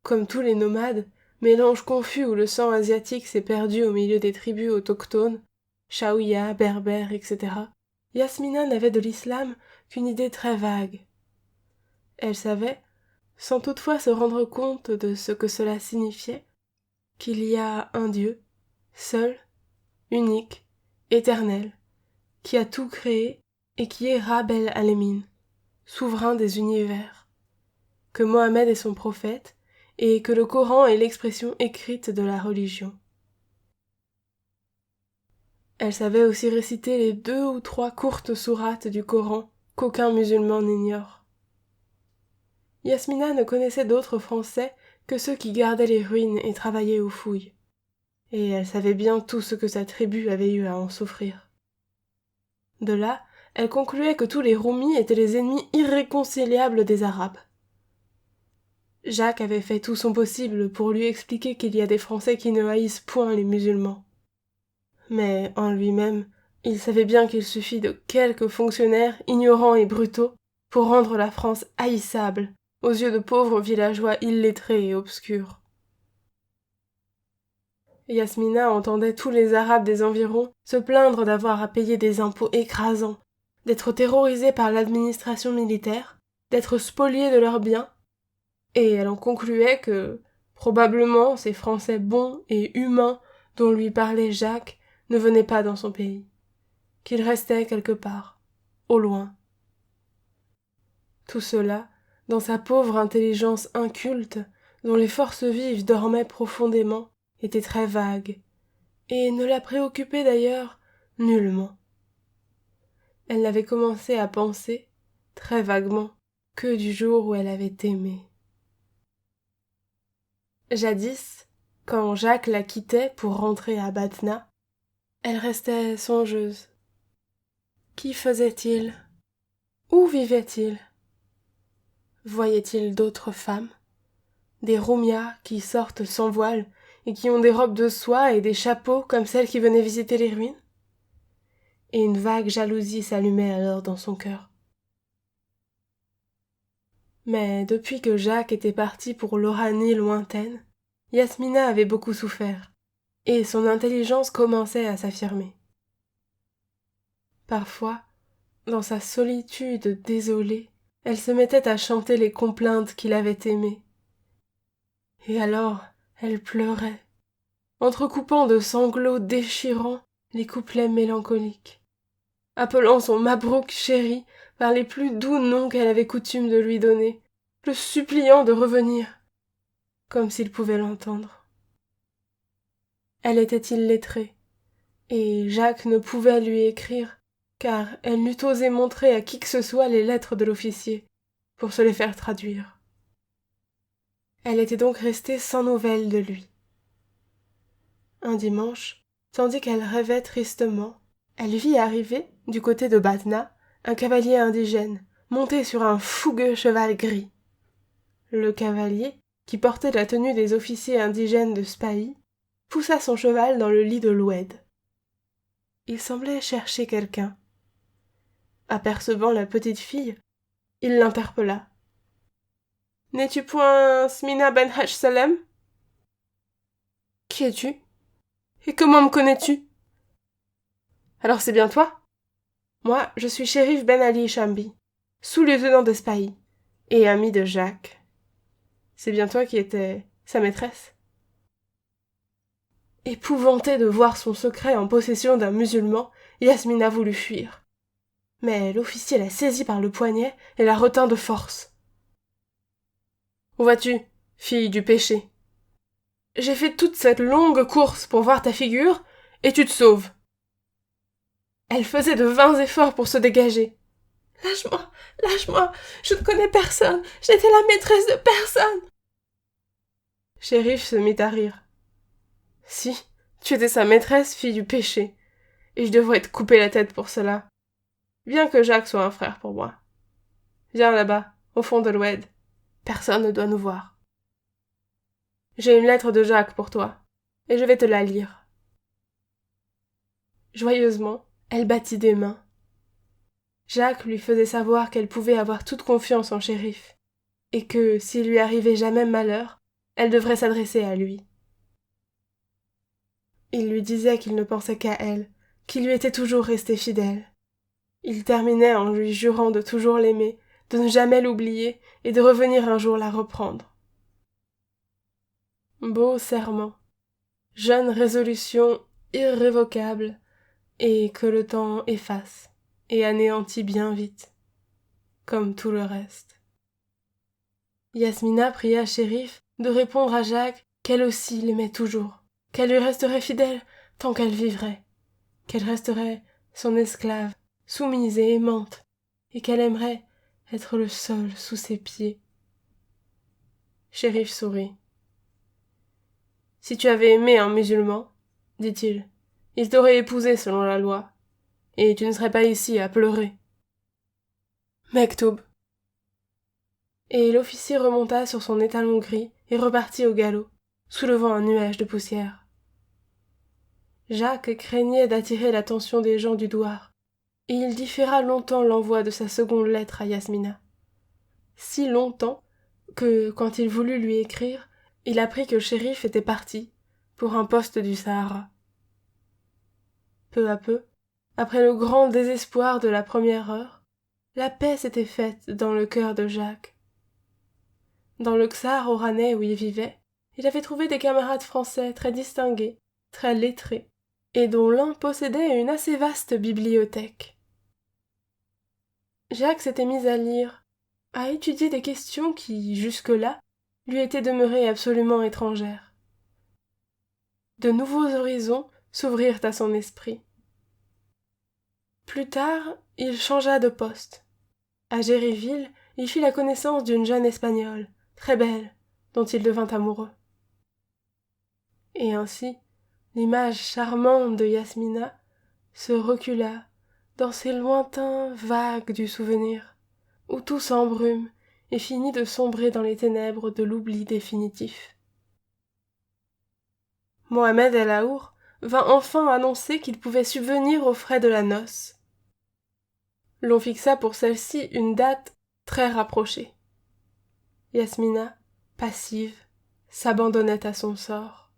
S1: Comme tous les nomades, mélange confus où le sang asiatique s'est perdu au milieu des tribus autochtones, Chaouia, Berbères, etc., Yasmina n'avait de l'islam qu'une idée très vague. Elle savait, sans toutefois se rendre compte de ce que cela signifiait, qu'il y a un Dieu, seul, unique, éternel, qui a tout créé et qui est Rab el-Alemin, souverain des univers, que Mohammed est son prophète et que le Coran est l'expression écrite de la religion. Elle savait aussi réciter les 2 ou 3 courtes sourates du Coran qu'aucun musulman n'ignore. Yasmina ne connaissait d'autres Français que ceux qui gardaient les ruines et travaillaient aux fouilles, et elle savait bien tout ce que sa tribu avait eu à en souffrir. De là, elle concluait que tous les Roumis étaient les ennemis irréconciliables des Arabes. Jacques avait fait tout son possible pour lui expliquer qu'il y a des Français qui ne haïssent point les musulmans. Mais en lui-même, il savait bien qu'il suffit de quelques fonctionnaires ignorants et brutaux pour rendre la France haïssable aux yeux de pauvres villageois illettrés et obscurs. Yasmina entendait tous les Arabes des environs se plaindre d'avoir à payer des impôts écrasants, d'être terrorisés par l'administration militaire, d'être spoliés de leurs biens, et elle en concluait que, Probablement ces Français bons et humains dont lui parlait Jacques ne venaient pas dans son pays, qu'ils restaient quelque part, au loin. Tout cela, dans sa pauvre intelligence inculte, dont les forces vives dormaient profondément, était très vague, et ne la préoccupait d'ailleurs nullement. Elle n'avait commencé à penser, très vaguement, que du jour où elle avait aimé. Jadis, quand Jacques la quittait pour rentrer à Batna, elle restait songeuse. Qu'y faisait-il? Où vivait-il? Voyait-il d'autres femmes? Des Roumias qui sortent sans voile et qui ont des robes de soie et des chapeaux comme celles qui venaient visiter les ruines? Et une vague jalousie s'allumait alors dans son cœur. Mais depuis que Jacques était parti pour l'Oranie lointaine, Yasmina avait beaucoup souffert, et son intelligence commençait à s'affirmer. Parfois, dans sa solitude désolée, elle se mettait à chanter les complaintes qu'il avait aimées. Et alors, elle pleurait, entrecoupant de sanglots déchirants les couplets mélancoliques, appelant son Mabrouk chéri par les plus doux noms qu'elle avait coutume de lui donner, le suppliant de revenir, comme s'il pouvait l'entendre. Elle était illettrée, et Jacques ne pouvait lui écrire, car elle n'eût osé montrer à qui que ce soit les lettres de l'officier, pour se les faire traduire. Elle était donc restée sans nouvelles de lui. Un dimanche, tandis qu'elle rêvait tristement, elle vit arriver, du côté de Batna, un cavalier indigène, monté sur un fougueux cheval gris. Le cavalier, qui portait la tenue des officiers indigènes de Spahi, poussa son cheval dans le lit de l'Oued. Il semblait chercher quelqu'un. Apercevant la petite fille, il l'interpella. « N'es-tu point Smina ben Haj Salem ?»« Qui es-tu? Et comment me connais-tu ?»« Alors c'est bien toi? Moi, je suis shérif Ben Ali Chambi, sous-lieutenant de Spahi, et ami de Jacques. C'est bien toi qui étais sa maîtresse ?» Épouvantée de voir son secret en possession d'un musulman, Yasmina voulut fuir. Mais l'officier la saisit par le poignet et la retint de force. « Où vas-tu, fille du péché? J'ai fait toute cette longue course pour voir ta figure, et tu te sauves. » Elle faisait de vains efforts pour se dégager. « Lâche-moi, lâche-moi, je ne connais personne, je n'étais la maîtresse de personne. » Shérif se mit à rire. « Si, tu étais sa maîtresse, fille du péché, et je devrais te couper la tête pour cela. Bien que Jacques soit un frère pour moi. Viens là-bas, au fond de l'Oued. Personne ne doit nous voir. J'ai une lettre de Jacques pour toi, et je vais te la lire. » Joyeusement, elle battit des mains. Jacques lui faisait savoir qu'elle pouvait avoir toute confiance en Shérif, et que, s'il lui arrivait jamais malheur, elle devrait s'adresser à lui. Il lui disait qu'il ne pensait qu'à elle, qu'il lui était toujours resté fidèle. Il terminait en lui jurant de toujours l'aimer, de ne jamais l'oublier et de revenir un jour la reprendre. Beau serment, jeune résolution irrévocable, et que le temps efface et anéantit bien vite, comme tout le reste. Yasmina pria Shérif de répondre à Jacques qu'elle aussi l'aimait toujours, qu'elle lui resterait fidèle tant qu'elle vivrait, qu'elle resterait son esclave, soumise et aimante, et qu'elle aimerait être le sol sous ses pieds. Shérif sourit. « Si tu avais aimé un musulman, dit-il, il t'aurait épousée selon la loi, et tu ne serais pas ici à pleurer. » Mektoub. Et l'officier remonta sur son étalon gris et repartit au galop, soulevant un nuage de poussière. Jacques craignait d'attirer l'attention des gens du douar, et il différa longtemps l'envoi de sa seconde lettre à Yasmina. Si longtemps que, quand il voulut lui écrire, il apprit que Shérif était parti pour un poste du Sahara. Peu à peu, après le grand désespoir de la première heure, la paix s'était faite dans le cœur de Jacques. Dans le Ksar oranais où il vivait, il avait trouvé des camarades français très distingués, très lettrés, et dont l'un possédait une assez vaste bibliothèque. Jacques s'était mis à lire, à étudier des questions qui, jusque-là, lui étaient demeurées absolument étrangères. De nouveaux horizons s'ouvrirent à son esprit. Plus tard, il changea de poste. À Géryville, il fit la connaissance d'une jeune Espagnole, très belle, dont il devint amoureux. Et ainsi, l'image charmante de Yasmina se recula dans ces lointains vagues du souvenir, où tout s'embrume et finit de sombrer dans les ténèbres de l'oubli définitif. Mohamed El Aour vint enfin annoncer qu'il pouvait subvenir aux frais de la noce. L'on fixa pour celle-ci une date très rapprochée. Yasmina, passive, s'abandonnait à son sort.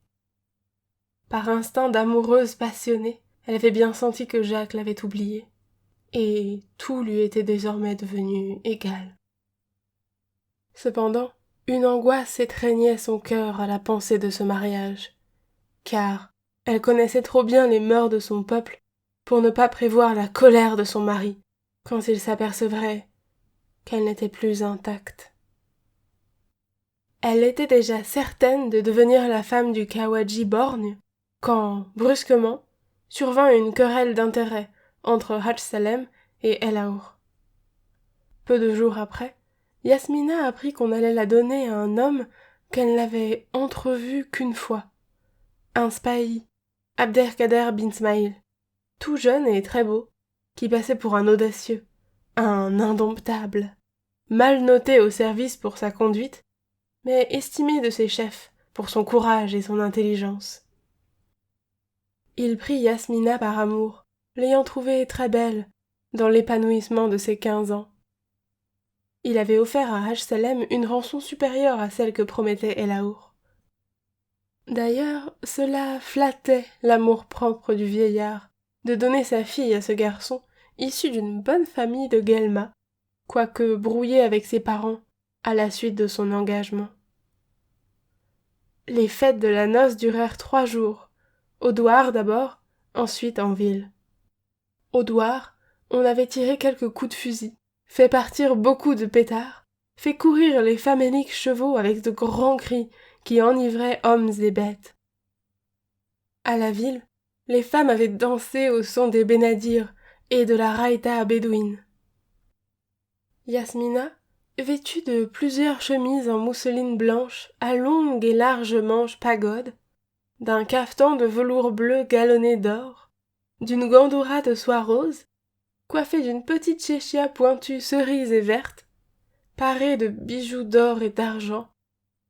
S1: Par instinct d'amoureuse passionnée, elle avait bien senti que Jacques l'avait oubliée, et tout lui était désormais devenu égal. Cependant, une angoisse étreignait son cœur à la pensée de ce mariage, car elle connaissait trop bien les mœurs de son peuple pour ne pas prévoir la colère de son mari quand il s'apercevrait qu'elle n'était plus intacte. Elle était déjà certaine de devenir la femme du Khawaji borgne quand, brusquement, survint une querelle d'intérêt entre Hadj Salem et El Aour. Peu de jours après, Yasmina apprit qu'on allait la donner à un homme qu'elle n'avait entrevu qu'une fois, un spahi, Abdelkader bin Smaïl, tout jeune et très beau, qui passait pour un audacieux, un indomptable, mal noté au service pour sa conduite, mais estimé de ses chefs pour son courage et son intelligence. Il prit Yasmina par amour, l'ayant trouvée très belle, dans l'épanouissement de ses 15 ans. Il avait offert à Hadj Salem une rançon supérieure à celle que promettait El Aour. D'ailleurs, cela flattait l'amour-propre du vieillard, de donner sa fille à ce garçon, issu d'une bonne famille de Guelma, quoique brouillé avec ses parents, à la suite de son engagement. Les fêtes de la noce durèrent 3 jours, au douar d'abord, ensuite en ville. Au douar, on avait tiré quelques coups de fusil, fait partir beaucoup de pétards, fait courir les faméliques chevaux avec de grands cris qui enivraient hommes et bêtes. À la ville, les femmes avaient dansé au son des benadirs et de la raïta bédouine. Yasmina, vêtue de plusieurs chemises en mousseline blanche à longues et larges manches pagode, d'un cafetan de velours bleu galonné d'or, d'une gandoura de soie rose, coiffée d'une petite chéchia pointue cerise et verte, parée de bijoux d'or et d'argent,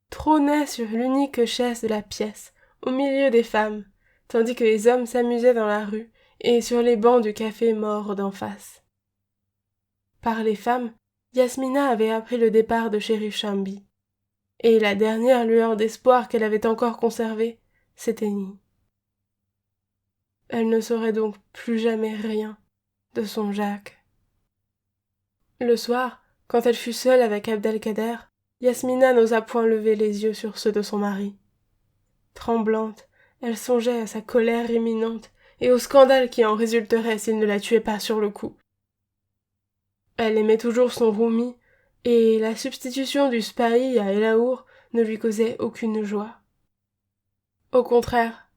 S1: trônait sur l'unique chaise de la pièce, au milieu des femmes, tandis que les hommes s'amusaient dans la rue et sur les bancs du café mort d'en face. Par les femmes, Yasmina avait appris le départ de Chérif Chambi, et la dernière lueur d'espoir qu'elle avait encore conservée s'éteignit. Elle ne saurait donc plus jamais rien de son Jacques. Le soir, quand elle fut seule avec Abdelkader, Yasmina n'osa point lever les yeux sur ceux de son mari. Tremblante, elle songeait à sa colère imminente et au scandale qui en résulterait s'il ne la tuait pas sur le coup. Elle aimait toujours son roumi, et la substitution du spahi à El Aour ne lui causait aucune joie. Au contraire,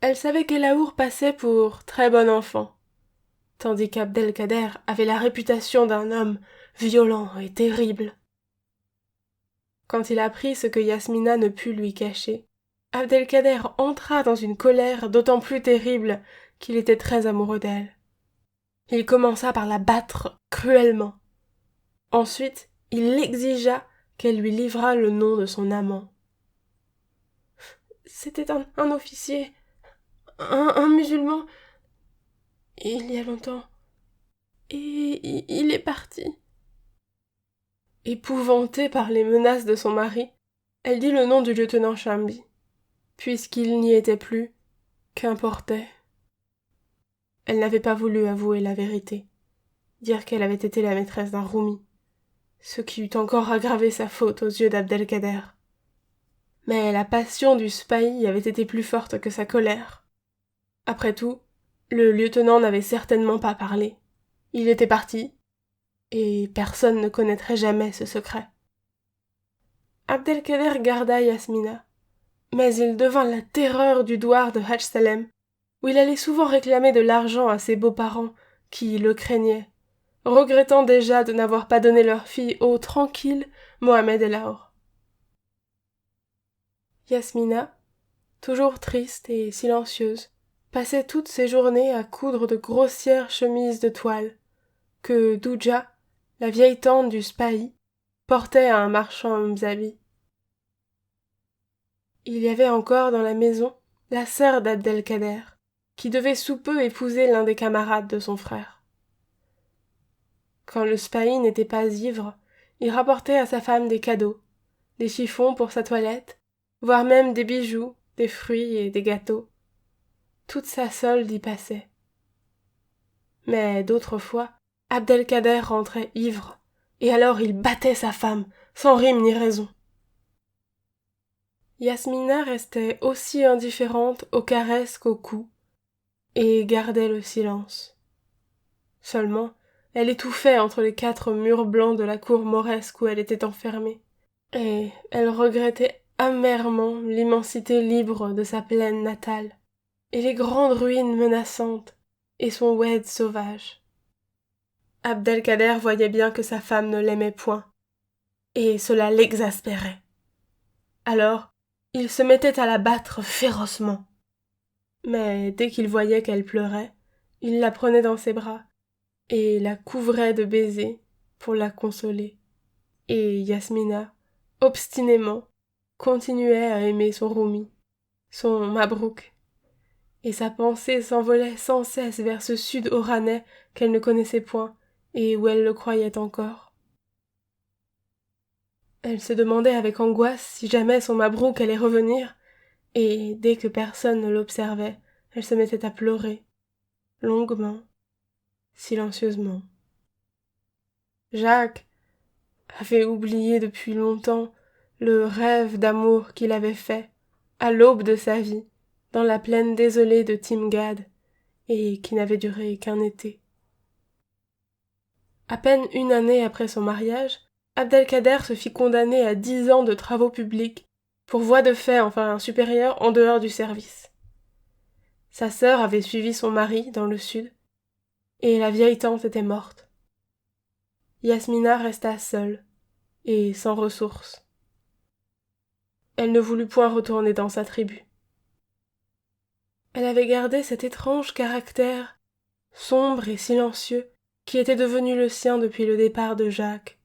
S1: elle savait qu'El Aour passait pour très bon enfant, tandis qu'Abdelkader avait la réputation d'un homme violent et terrible. Quand il apprit ce que Yasmina ne put lui cacher, Abdelkader entra dans une colère d'autant plus terrible qu'il était très amoureux d'elle. Il commença par la battre cruellement. Ensuite, il exigea qu'elle lui livrât le nom de son amant. C'était un officier, un musulman, il y a longtemps, et il est parti. Épouvantée par les menaces de son mari, elle dit le nom du lieutenant Chambi. Puisqu'il n'y était plus, qu'importait. Elle n'avait pas voulu avouer la vérité, dire qu'elle avait été la maîtresse d'un roumi, ce qui eût encore aggravé sa faute aux yeux d'Abdelkader. mais la passion du spahi avait été plus forte que sa colère. Après tout, le lieutenant n'avait certainement pas parlé. Il était parti, et personne ne connaîtrait jamais ce secret. Abdelkader garda Yasmina, mais il devint la terreur du douar de Hadj Salem, où il allait souvent réclamer de l'argent à ses beaux-parents, qui le craignaient, regrettant déjà de n'avoir pas donné leur fille au tranquille Mohamed El Aour. Yasmina, toujours triste et silencieuse, passait toutes ses journées à coudre de grossières chemises de toile, que Douja, la vieille tante du spahi, portait à un marchand mzabi. Il y avait encore dans la maison la sœur d'Abdelkader, qui devait sous peu épouser l'un des camarades de son frère. Quand le spahi n'était pas ivre, il rapportait à sa femme des cadeaux, des chiffons pour sa toilette, voire même des bijoux, des fruits et des gâteaux. Toute sa solde y passait. Mais d'autres fois, Abdelkader rentrait ivre, et alors il battait sa femme, sans rime ni raison. Yasmina restait aussi indifférente aux caresses qu'aux coups, et gardait le silence. Seulement, elle étouffait entre les 4 murs blancs de la cour mauresque où elle était enfermée, et elle regrettait amèrement l'immensité libre de sa plaine natale, et les grandes ruines menaçantes, et son oued sauvage. Abdelkader voyait bien que sa femme ne l'aimait point, et cela l'exaspérait. Alors, il se mettait à la battre férocement. Mais dès qu'il voyait qu'elle pleurait, il la prenait dans ses bras, et la couvrait de baisers pour la consoler. Et Yasmina, obstinément, continuait à aimer son Roumi, son Mabrouk, et sa pensée s'envolait sans cesse vers ce sud oranais qu'elle ne connaissait point, et où elle le croyait encore. Elle se demandait avec angoisse si jamais son Mabrouk allait revenir, et dès que personne ne l'observait, elle se mettait à pleurer, longuement, silencieusement. Jacques avait oublié depuis longtemps le rêve d'amour qu'il avait fait, à l'aube de sa vie, dans la plaine désolée de Timgad, et qui n'avait duré qu'un été. À peine une année après son mariage, Abdelkader se fit condamner à 10 ans de travaux publics, pour voie de fait enfin un supérieur en dehors du service. Sa sœur avait suivi son mari dans le sud, et la vieille tante était morte. Yasmina resta seule, et sans ressources. Elle ne voulut point retourner dans sa tribu. Elle avait gardé cet étrange caractère, sombre et silencieux, qui était devenu le sien depuis le départ de Jacques.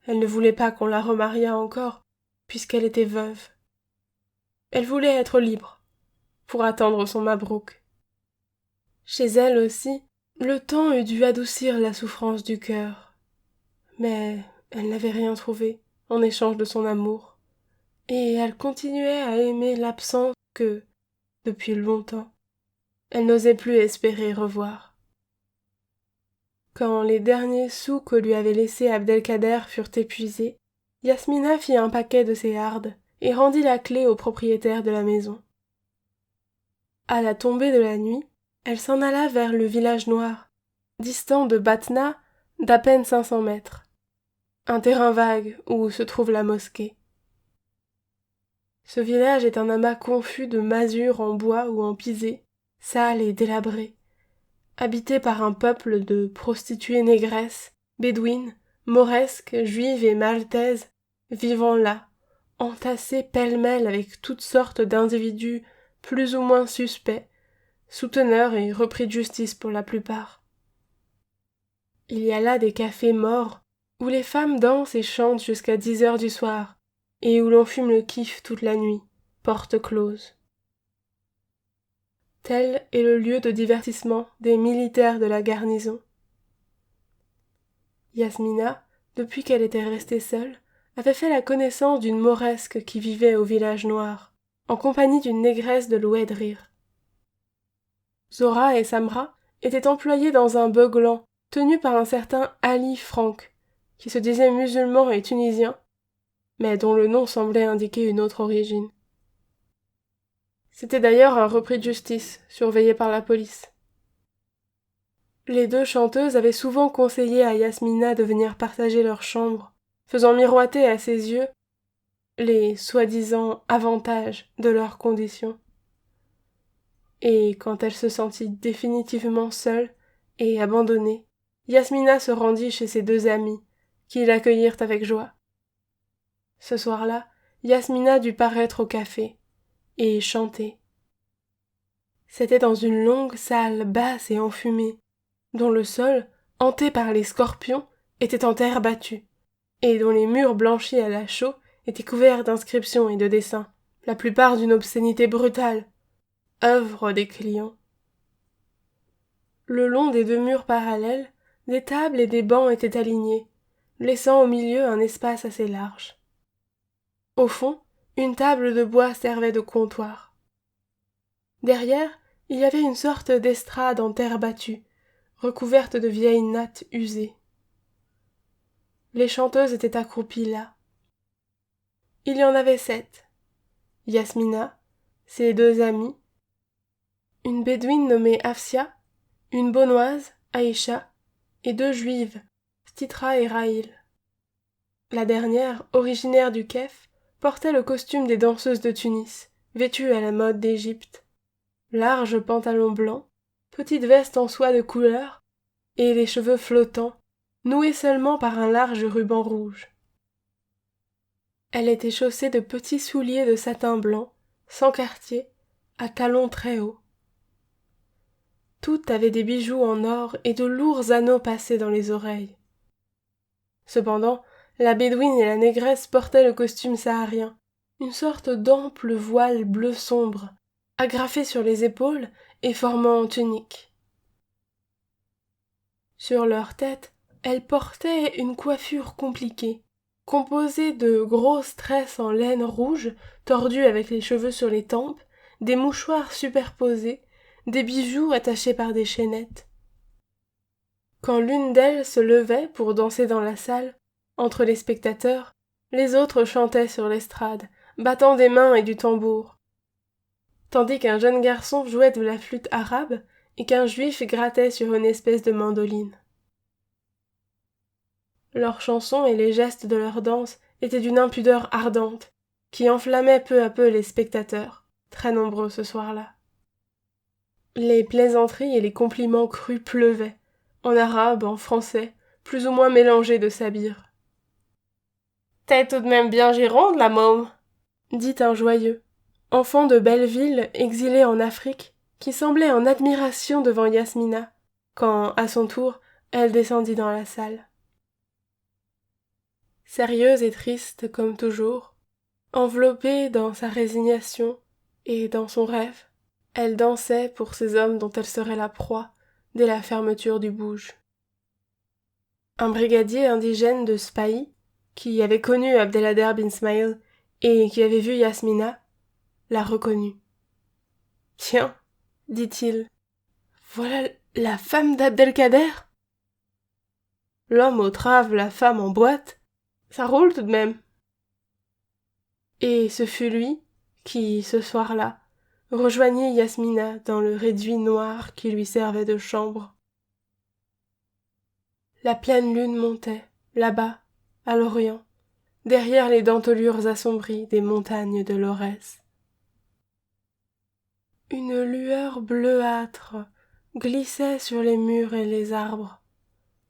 S1: Elle ne voulait pas qu'on la remariât encore, puisqu'elle était veuve. Elle voulait être libre, pour attendre son Mabrouk. Chez elle aussi, le temps eût dû adoucir la souffrance du cœur. Mais elle n'avait rien trouvé en échange de son amour, et elle continuait à aimer l'absence que, depuis longtemps, elle n'osait plus espérer revoir. Quand les derniers sous que lui avait laissés Abdelkader furent épuisés, Yasmina fit un paquet de ses hardes et rendit la clé au propriétaire de la maison. À la tombée de la nuit, elle s'en alla vers le village noir, distant de Batna d'à peine 500 mètres, un terrain vague où se trouve la mosquée. Ce village est un amas confus de masures en bois ou en pisé, sales et délabrées, habité par un peuple de prostituées négresses, bédouines, mauresques, juives et maltaises, vivant là, entassés pêle-mêle avec toutes sortes d'individus plus ou moins suspects, souteneurs et repris de justice pour la plupart. Il y a là des cafés morts, où les femmes dansent et chantent jusqu'à 10 heures du soir, et où l'on fume le kiff toute la nuit, porte close. Tel est le lieu de divertissement des militaires de la garnison. Yasmina, depuis qu'elle était restée seule, avait fait la connaissance d'une mauresque qui vivait au village noir, en compagnie d'une négresse de l'Oued-Rir. Zora et Samra étaient employées dans un beuglant tenu par un certain Ali Franck, qui se disait musulman et tunisien, mais dont le nom semblait indiquer une autre origine. C'était d'ailleurs un repris de justice, surveillé par la police. Les deux chanteuses avaient souvent conseillé à Yasmina de venir partager leur chambre, faisant miroiter à ses yeux les soi-disant avantages de leur condition. Et quand elle se sentit définitivement seule et abandonnée, Yasmina se rendit chez ses deux amies, qui l'accueillirent avec joie. Ce soir-là, Yasmina dut paraître au café et chanter. C'était dans une longue salle basse et enfumée, dont le sol, hanté par les scorpions, était en terre battue, et dont les murs blanchis à la chaux étaient couverts d'inscriptions et de dessins, la plupart d'une obscénité brutale, œuvre des clients. Le long des deux murs parallèles, des tables et des bancs étaient alignés, laissant au milieu un espace assez large. Au fond, une table de bois servait de comptoir. Derrière, il y avait une sorte d'estrade en terre battue, recouverte de vieilles nattes usées. Les chanteuses étaient accroupies là. Il y en avait 7. Yasmina, ses deux amies, une bédouine nommée Afsia, une beaunoise, Aïcha, et 2 juives, Stitra et Raïl. La dernière, originaire du Kef, portait le costume des danseuses de Tunis, vêtue à la mode d'Égypte. Large pantalon blanc, petite veste en soie de couleur, et les cheveux flottants, noués seulement par un large ruban rouge. Elle était chaussée de petits souliers de satin blanc, sans quartier, à talons très hauts. Toutes avaient des bijoux en or et de lourds anneaux passés dans les oreilles. Cependant, la bédouine et la négresse portaient le costume saharien, une sorte d'ample voile bleu sombre, agrafé sur les épaules et formant tunique. Sur leur tête, elles portaient une coiffure compliquée, composée de grosses tresses en laine rouge, tordues avec les cheveux sur les tempes, des mouchoirs superposés, des bijoux attachés par des chaînettes. Quand l'une d'elles se levait pour danser dans la salle, entre les spectateurs, les autres chantaient sur l'estrade, battant des mains et du tambour, tandis qu'un jeune garçon jouait de la flûte arabe et qu'un juif grattait sur une espèce de mandoline. Leurs chansons et les gestes de leur danse étaient d'une impudeur ardente, qui enflammait peu à peu les spectateurs, très nombreux ce soir-là. Les plaisanteries et les compliments crus pleuvaient, en arabe, en français, plus ou moins mélangés de sabir. « T'es tout de même bien gironde, la môme !» dit un joyeux, enfant de Belleville, exilé en Afrique, qui semblait en admiration devant Yasmina, quand, à son tour, elle descendit dans la salle. Sérieuse et triste comme toujours, enveloppée dans sa résignation et dans son rêve, elle dansait pour ces hommes dont elle serait la proie dès la fermeture du bouge. Un brigadier indigène de Spahi, qui avait connu Abdelkader bin Smaïl et qui avait vu Yasmina, la reconnut. « Tiens, dit-il, voilà la femme d'Abdelkader ?» L'homme au trave, la femme en boîte, ça roule tout de même. Et ce fut lui qui, ce soir-là, rejoignit Yasmina dans le réduit noir qui lui servait de chambre. La pleine lune montait, là-bas, à l'Orient, derrière les dentelures assombries des montagnes de l'Aurès. Une lueur bleuâtre glissait sur les murs et les arbres,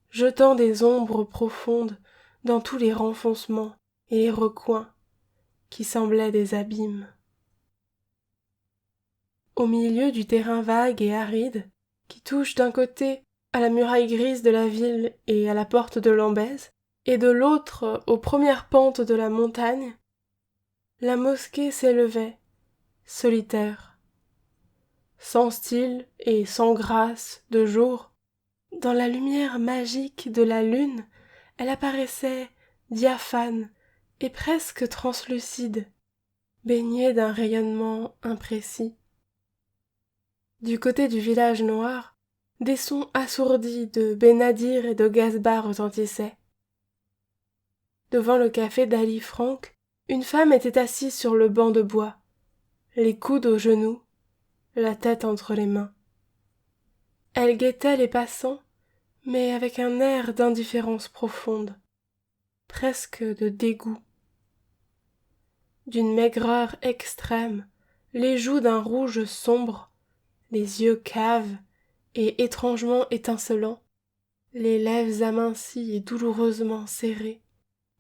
S1: jetant des ombres profondes dans tous les renfoncements et les recoins qui semblaient des abîmes. Au milieu du terrain vague et aride, qui touche d'un côté à la muraille grise de la ville et à la porte de Lambèse, et de l'autre aux premières pentes de la montagne, la mosquée s'élevait, solitaire. Sans style et sans grâce de jour, dans la lumière magique de la lune, elle apparaissait diaphane et presque translucide, baignée d'un rayonnement imprécis. Du côté du village noir, des sons assourdis de Benadir et de Gasbah retentissaient. Devant le café d'Ali Franck, Une femme était assise sur le banc de bois, les coudes aux genoux, la tête entre les mains. Elle guettait les passants, mais avec un air d'indifférence profonde, presque de dégoût. D'une maigreur extrême, les joues d'un rouge sombre, les yeux caves et étrangement étincelants, les lèvres amincies et douloureusement serrées,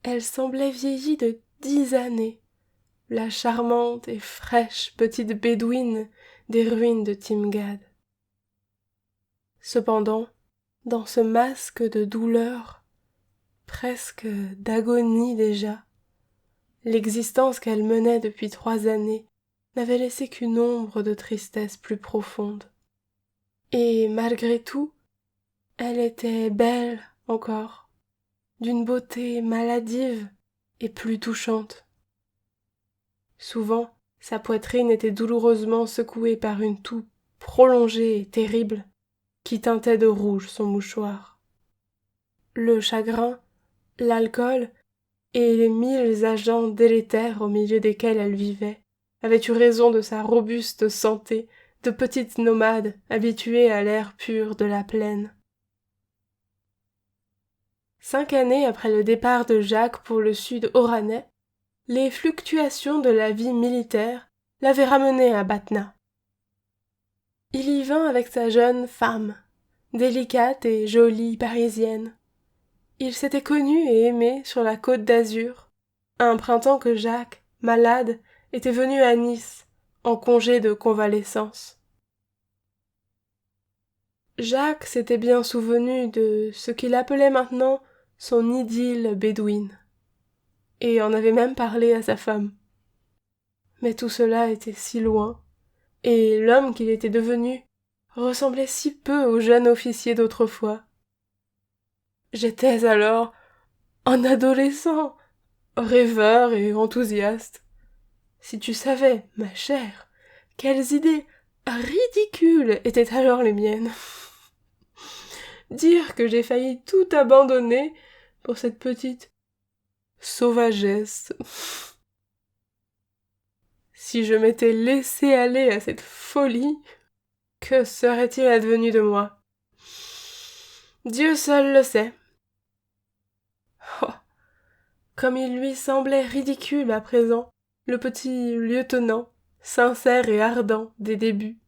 S1: elle semblait vieillie de 10 années, la charmante et fraîche petite bédouine des ruines de Timgad. Cependant, dans ce masque de douleur, presque d'agonie déjà, l'existence qu'elle menait depuis 3 années n'avait laissé qu'une ombre de tristesse plus profonde. Et malgré tout, elle était belle encore, d'une beauté maladive et plus touchante. Souvent, sa poitrine était douloureusement secouée par une toux prolongée et terrible qui teintait de rouge son mouchoir. Le chagrin, l'alcool et les 1000 agents délétères au milieu desquels elle vivait avaient eu raison de sa robuste santé de petite nomade habituée à l'air pur de la plaine. 5 années après le départ de Jacques pour le sud oranais, les fluctuations de la vie militaire l'avaient ramené à Batna. Il y vint avec sa jeune femme, délicate et jolie parisienne. Ils s'étaient connus et aimés sur la côte d'Azur, un printemps que Jacques, malade, était venu à Nice, en congé de convalescence. Jacques s'était bien souvenu de ce qu'il appelait maintenant son idylle bédouine, et en avait même parlé à sa femme. Mais tout cela était si loin, et l'homme qu'il était devenu ressemblait si peu au jeune officier d'autrefois. J'étais alors un adolescent, rêveur et enthousiaste. Si tu savais, ma chère, quelles idées ridicules étaient alors les miennes. Dire que j'ai failli tout abandonner pour cette petite sauvagesse. Si je m'étais laissé aller à cette folie, que serait-il advenu de moi? Dieu seul le sait. Oh, comme il lui semblait ridicule à présent, le petit lieutenant, sincère et ardent des débuts.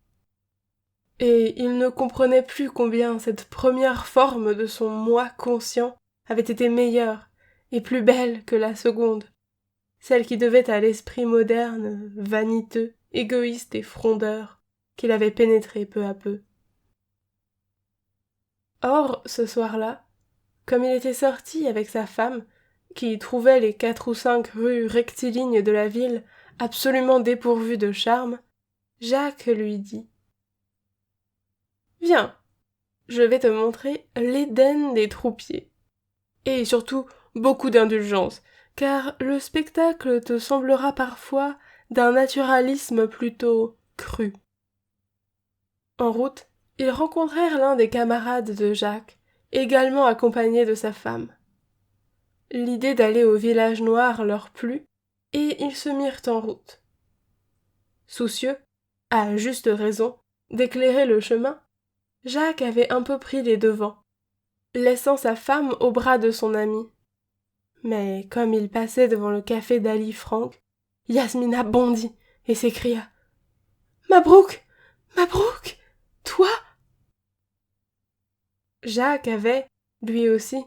S1: Et il ne comprenait plus combien cette première forme de son moi conscient avait été meilleure et plus belle que la seconde, celle qui devait à l'esprit moderne, vaniteux, égoïste et frondeur, qu'il avait pénétré peu à peu. Or, ce soir-là, comme il était sorti avec sa femme, qui trouvait les 4 ou 5 rues rectilignes de la ville absolument dépourvues de charme, Jacques lui dit « Viens, je vais te montrer l'Éden des troupiers. Et surtout, beaucoup d'indulgence, car le spectacle te semblera parfois d'un naturalisme plutôt cru. » En route, ils rencontrèrent l'un des camarades de Jacques, également accompagné de sa femme. L'idée d'aller au village noir leur plut, et ils se mirent en route. Soucieux, à juste raison, d'éclairer le chemin, Jacques avait un peu pris les devants, laissant sa femme au bras de son ami. Mais comme il passait devant le café d'Ali Frank, Yasmina bondit et s'écria « Mabrouk, Mabrouk, toi ?» Jacques avait, lui aussi,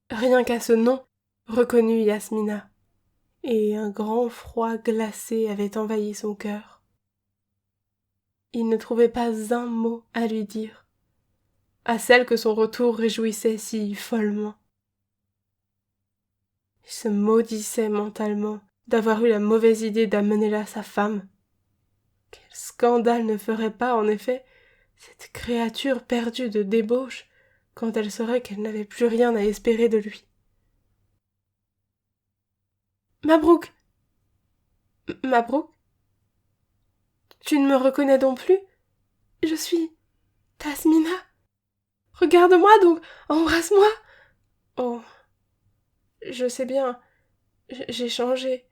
S1: rien qu'à ce nom, reconnu Yasmina, et un grand froid glacé avait envahi son cœur. Il ne trouvait pas un mot à lui dire, à celle que son retour réjouissait si follement. Il se maudissait mentalement d'avoir eu la mauvaise idée d'amener là sa femme. Quel scandale ne ferait pas, en effet, cette créature perdue de débauche quand elle saurait qu'elle n'avait plus rien à espérer de lui. Mabrouk, Mabrouk, tu ne me reconnais donc plus? Je suis Tasmina. Regarde-moi donc, embrasse-moi. Oh, je sais bien, j'ai changé.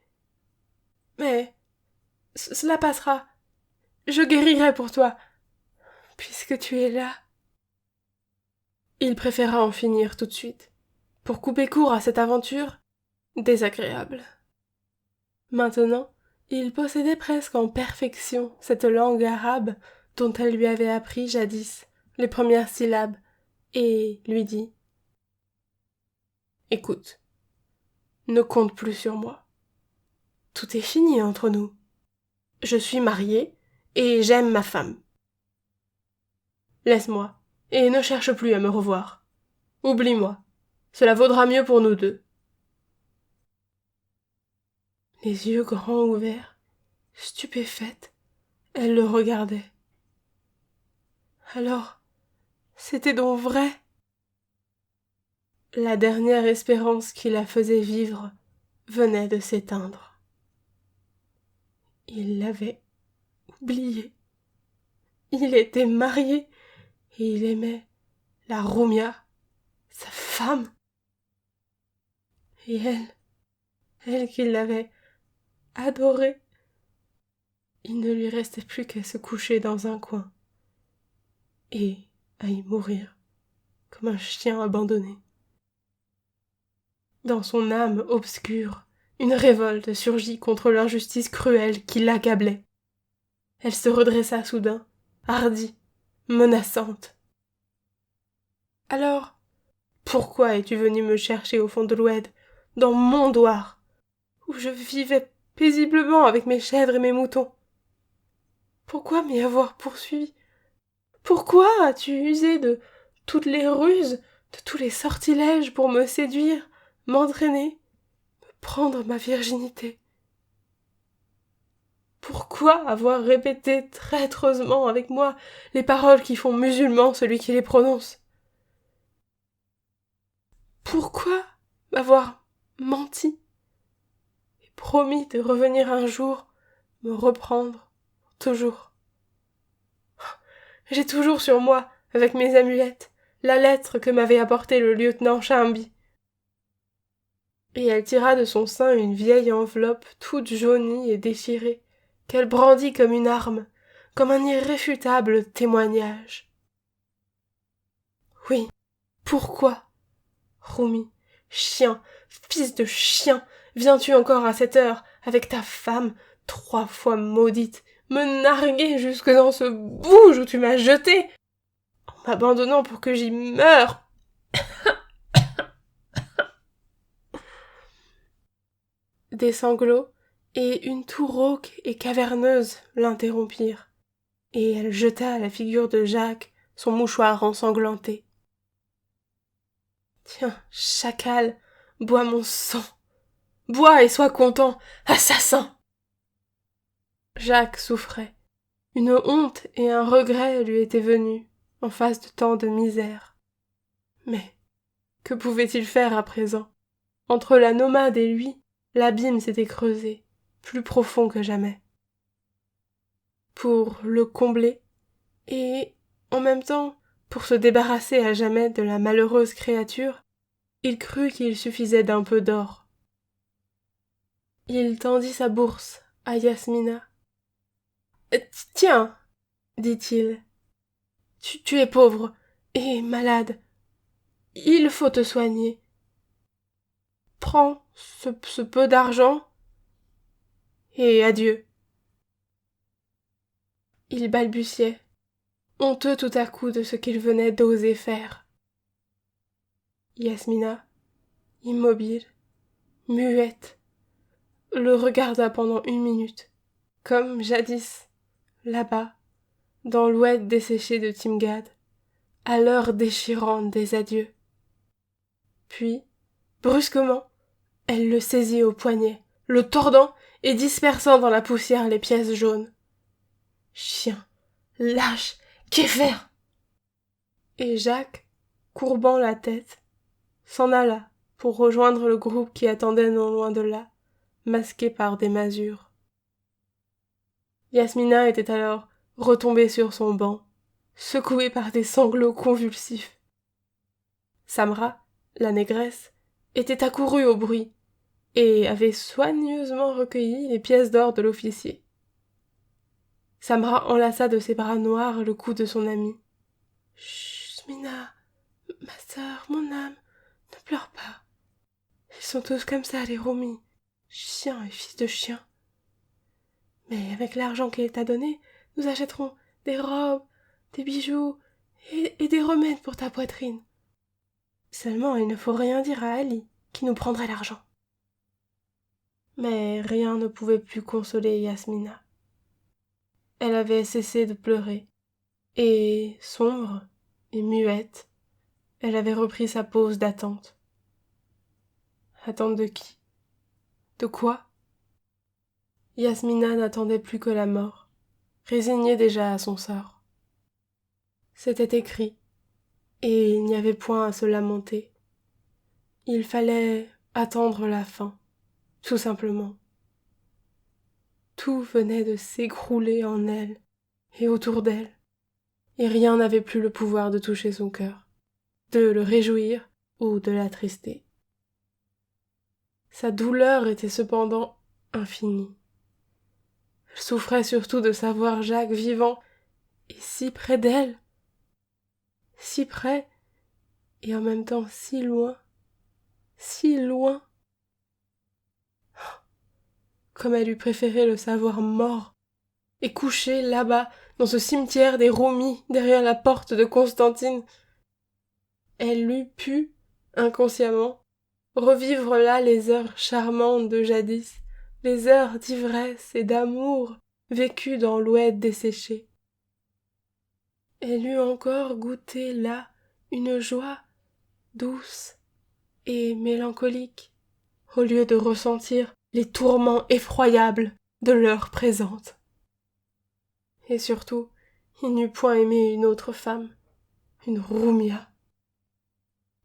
S1: Mais cela passera. Je guérirai pour toi, puisque tu es là. » Il préféra en finir tout de suite, pour couper court à cette aventure désagréable. Maintenant, il possédait presque en perfection cette langue arabe dont elle lui avait appris jadis les premières syllabes, et lui dit « Écoute, ne compte plus sur moi. Tout est fini entre nous. Je suis marié et j'aime ma femme. Laisse-moi, et ne cherche plus à me revoir. Oublie-moi, cela vaudra mieux pour nous deux. » Les yeux grands ouverts, stupéfaite, elle le regardait. Alors, c'était donc vrai? La dernière espérance qui la faisait vivre venait de s'éteindre. Il l'avait oubliée. Il était marié et il aimait la Roumia, sa femme. Et elle qui l'avait adorée. Il ne lui restait plus qu'à se coucher dans un coin et à y mourir comme un chien abandonné. Dans son âme obscure, une révolte surgit contre l'injustice cruelle qui l'accablait. Elle se redressa soudain, hardie, menaçante. « Alors, pourquoi es-tu venu me chercher au fond de l'Oued, dans mon douar, où je vivais paisiblement avec mes chèvres et mes moutons? Pourquoi m'y avoir poursuivi? Pourquoi as-tu usé de toutes les ruses, de tous les sortilèges pour me séduire, m'entraîner, me prendre ma virginité? Pourquoi avoir répété traîtreusement avec moi les paroles qui font musulman celui qui les prononce? Pourquoi m'avoir menti et promis de revenir un jour me reprendre toujours? J'ai toujours sur moi, avec mes amulettes, la lettre que m'avait apportée le lieutenant Chambi. » Et elle tira de son sein une vieille enveloppe toute jaunie et déchirée, qu'elle brandit comme une arme, comme un irréfutable témoignage. Oui, pourquoi, Roumi, chien, fils de chien, viens-tu encore à cette heure, avec ta femme, 3 fois maudite, me narguer jusque dans ce bouge où tu m'as jeté, en m'abandonnant pour que j'y meure? Des sanglots et une toux rauque et caverneuse l'interrompirent, et elle jeta à la figure de Jacques son mouchoir ensanglanté. « Tiens, chacal, bois mon sang! Bois et sois content, assassin !» Jacques souffrait. Une honte et un regret lui étaient venus, en face de tant de misère. Mais que pouvait-il faire à présent? Entre la nomade et lui, l'abîme s'était creusé, plus profond que jamais. Pour le combler, et en même temps pour se débarrasser à jamais de la malheureuse créature, il crut qu'il suffisait d'un peu d'or. Il tendit sa bourse à Yasmina. « Tiens, dit-il, tu es pauvre et malade. Il faut te soigner. Prends ce peu d'argent et adieu. » Il balbutiait, honteux tout à coup de ce qu'il venait d'oser faire. Yasmina, immobile, muette, le regarda pendant 1 minute, comme jadis, là-bas, dans l'oued desséché de Timgad, à l'heure déchirante des adieux. Puis, brusquement, elle le saisit au poignet, le tordant et dispersant dans la poussière les pièces jaunes. « Chien, lâche, qu'est faire ?» Et Jacques, courbant la tête, s'en alla pour rejoindre le groupe qui attendait non loin de là, masqué par des masures. Yasmina était alors retombée sur son banc, secouée par des sanglots convulsifs. Samra, la négresse, était accourue au bruit, et avait soigneusement recueilli les pièces d'or de l'officier. Samra enlaça de ses bras noirs le cou de son amie. « Chut, Smina, ma sœur, mon âme, ne pleure pas. Ils sont tous comme ça, les Romis, chiens et fils de chiens. Mais avec l'argent qu'il t'a donné, nous achèterons des robes, des bijoux et des remèdes pour ta poitrine. Seulement, il ne faut rien dire à Ali, qui nous prendrait l'argent. » Mais rien ne pouvait plus consoler Yasmina. Elle avait cessé de pleurer, et, sombre et muette, elle avait repris sa pose d'attente. Attente de qui? De quoi? Yasmina n'attendait plus que la mort, résignée déjà à son sort. C'était écrit, et il n'y avait point à se lamenter. Il fallait attendre la fin, tout simplement. Tout venait de s'écrouler en elle et autour d'elle, et rien n'avait plus le pouvoir de toucher son cœur, de le réjouir ou de l'attrister. Sa douleur était cependant infinie. Elle souffrait surtout de savoir Jacques vivant et si près d'elle, si près et en même temps si loin, si loin. Comme elle eût préféré le savoir mort et couché là-bas dans ce cimetière des Romis derrière la porte de Constantine. Elle eût pu, inconsciemment, revivre là les heures charmantes de jadis, les heures d'ivresse et d'amour vécues dans l'oued desséché. Elle eût encore goûté là une joie douce et mélancolique, au lieu de ressentir les tourments effroyables de l'heure présente. Et surtout, il n'eût point aimé une autre femme, une Roumia.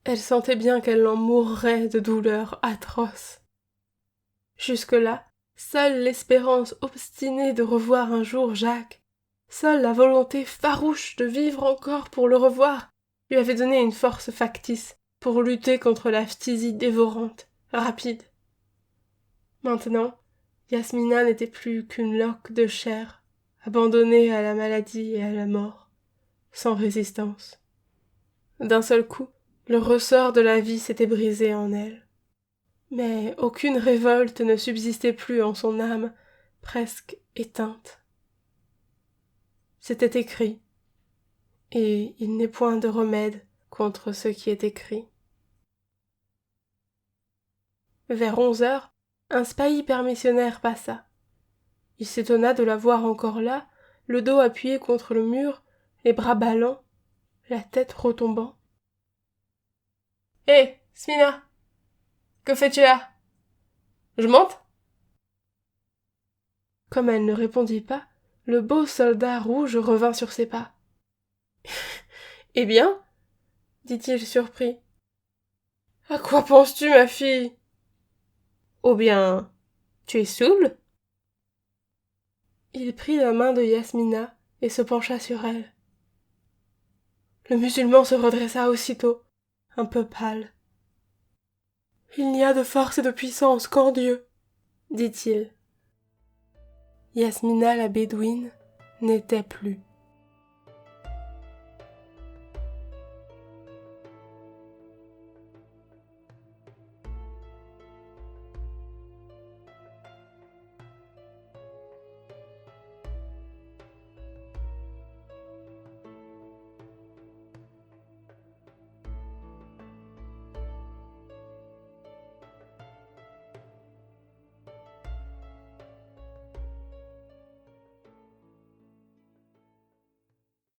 S1: Elle sentait bien qu'elle en mourrait de douleur atroce. Jusque-là, seule l'espérance obstinée de revoir un jour Jacques, seule la volonté farouche de vivre encore pour le revoir, lui avait donné une force factice pour lutter contre la phtisie dévorante, rapide. Maintenant, Yasmina n'était plus qu'une loque de chair, abandonnée à la maladie et à la mort, sans résistance. D'un seul coup, le ressort de la vie s'était brisé en elle. Mais aucune révolte ne subsistait plus en son âme, presque éteinte. C'était écrit, et il n'est point de remède contre ce qui est écrit. Vers 11 heures, un spahi permissionnaire passa. Il s'étonna de la voir encore là, le dos appuyé contre le mur, les bras ballants, la tête retombant. « Hé, Smina, que fais-tu là? Je monte ?» Comme elle ne répondit pas, le beau soldat rouge revint sur ses pas. « Eh bien ?» dit-il surpris. « À quoi penses-tu, ma fille? Ou bien, tu es saoule ?» Il prit la main de Yasmina et se pencha sur elle. Le musulman se redressa aussitôt, un peu pâle. « Il n'y a de force et de puissance qu'en Dieu, » dit-il. Yasmina la bédouine n'était plus.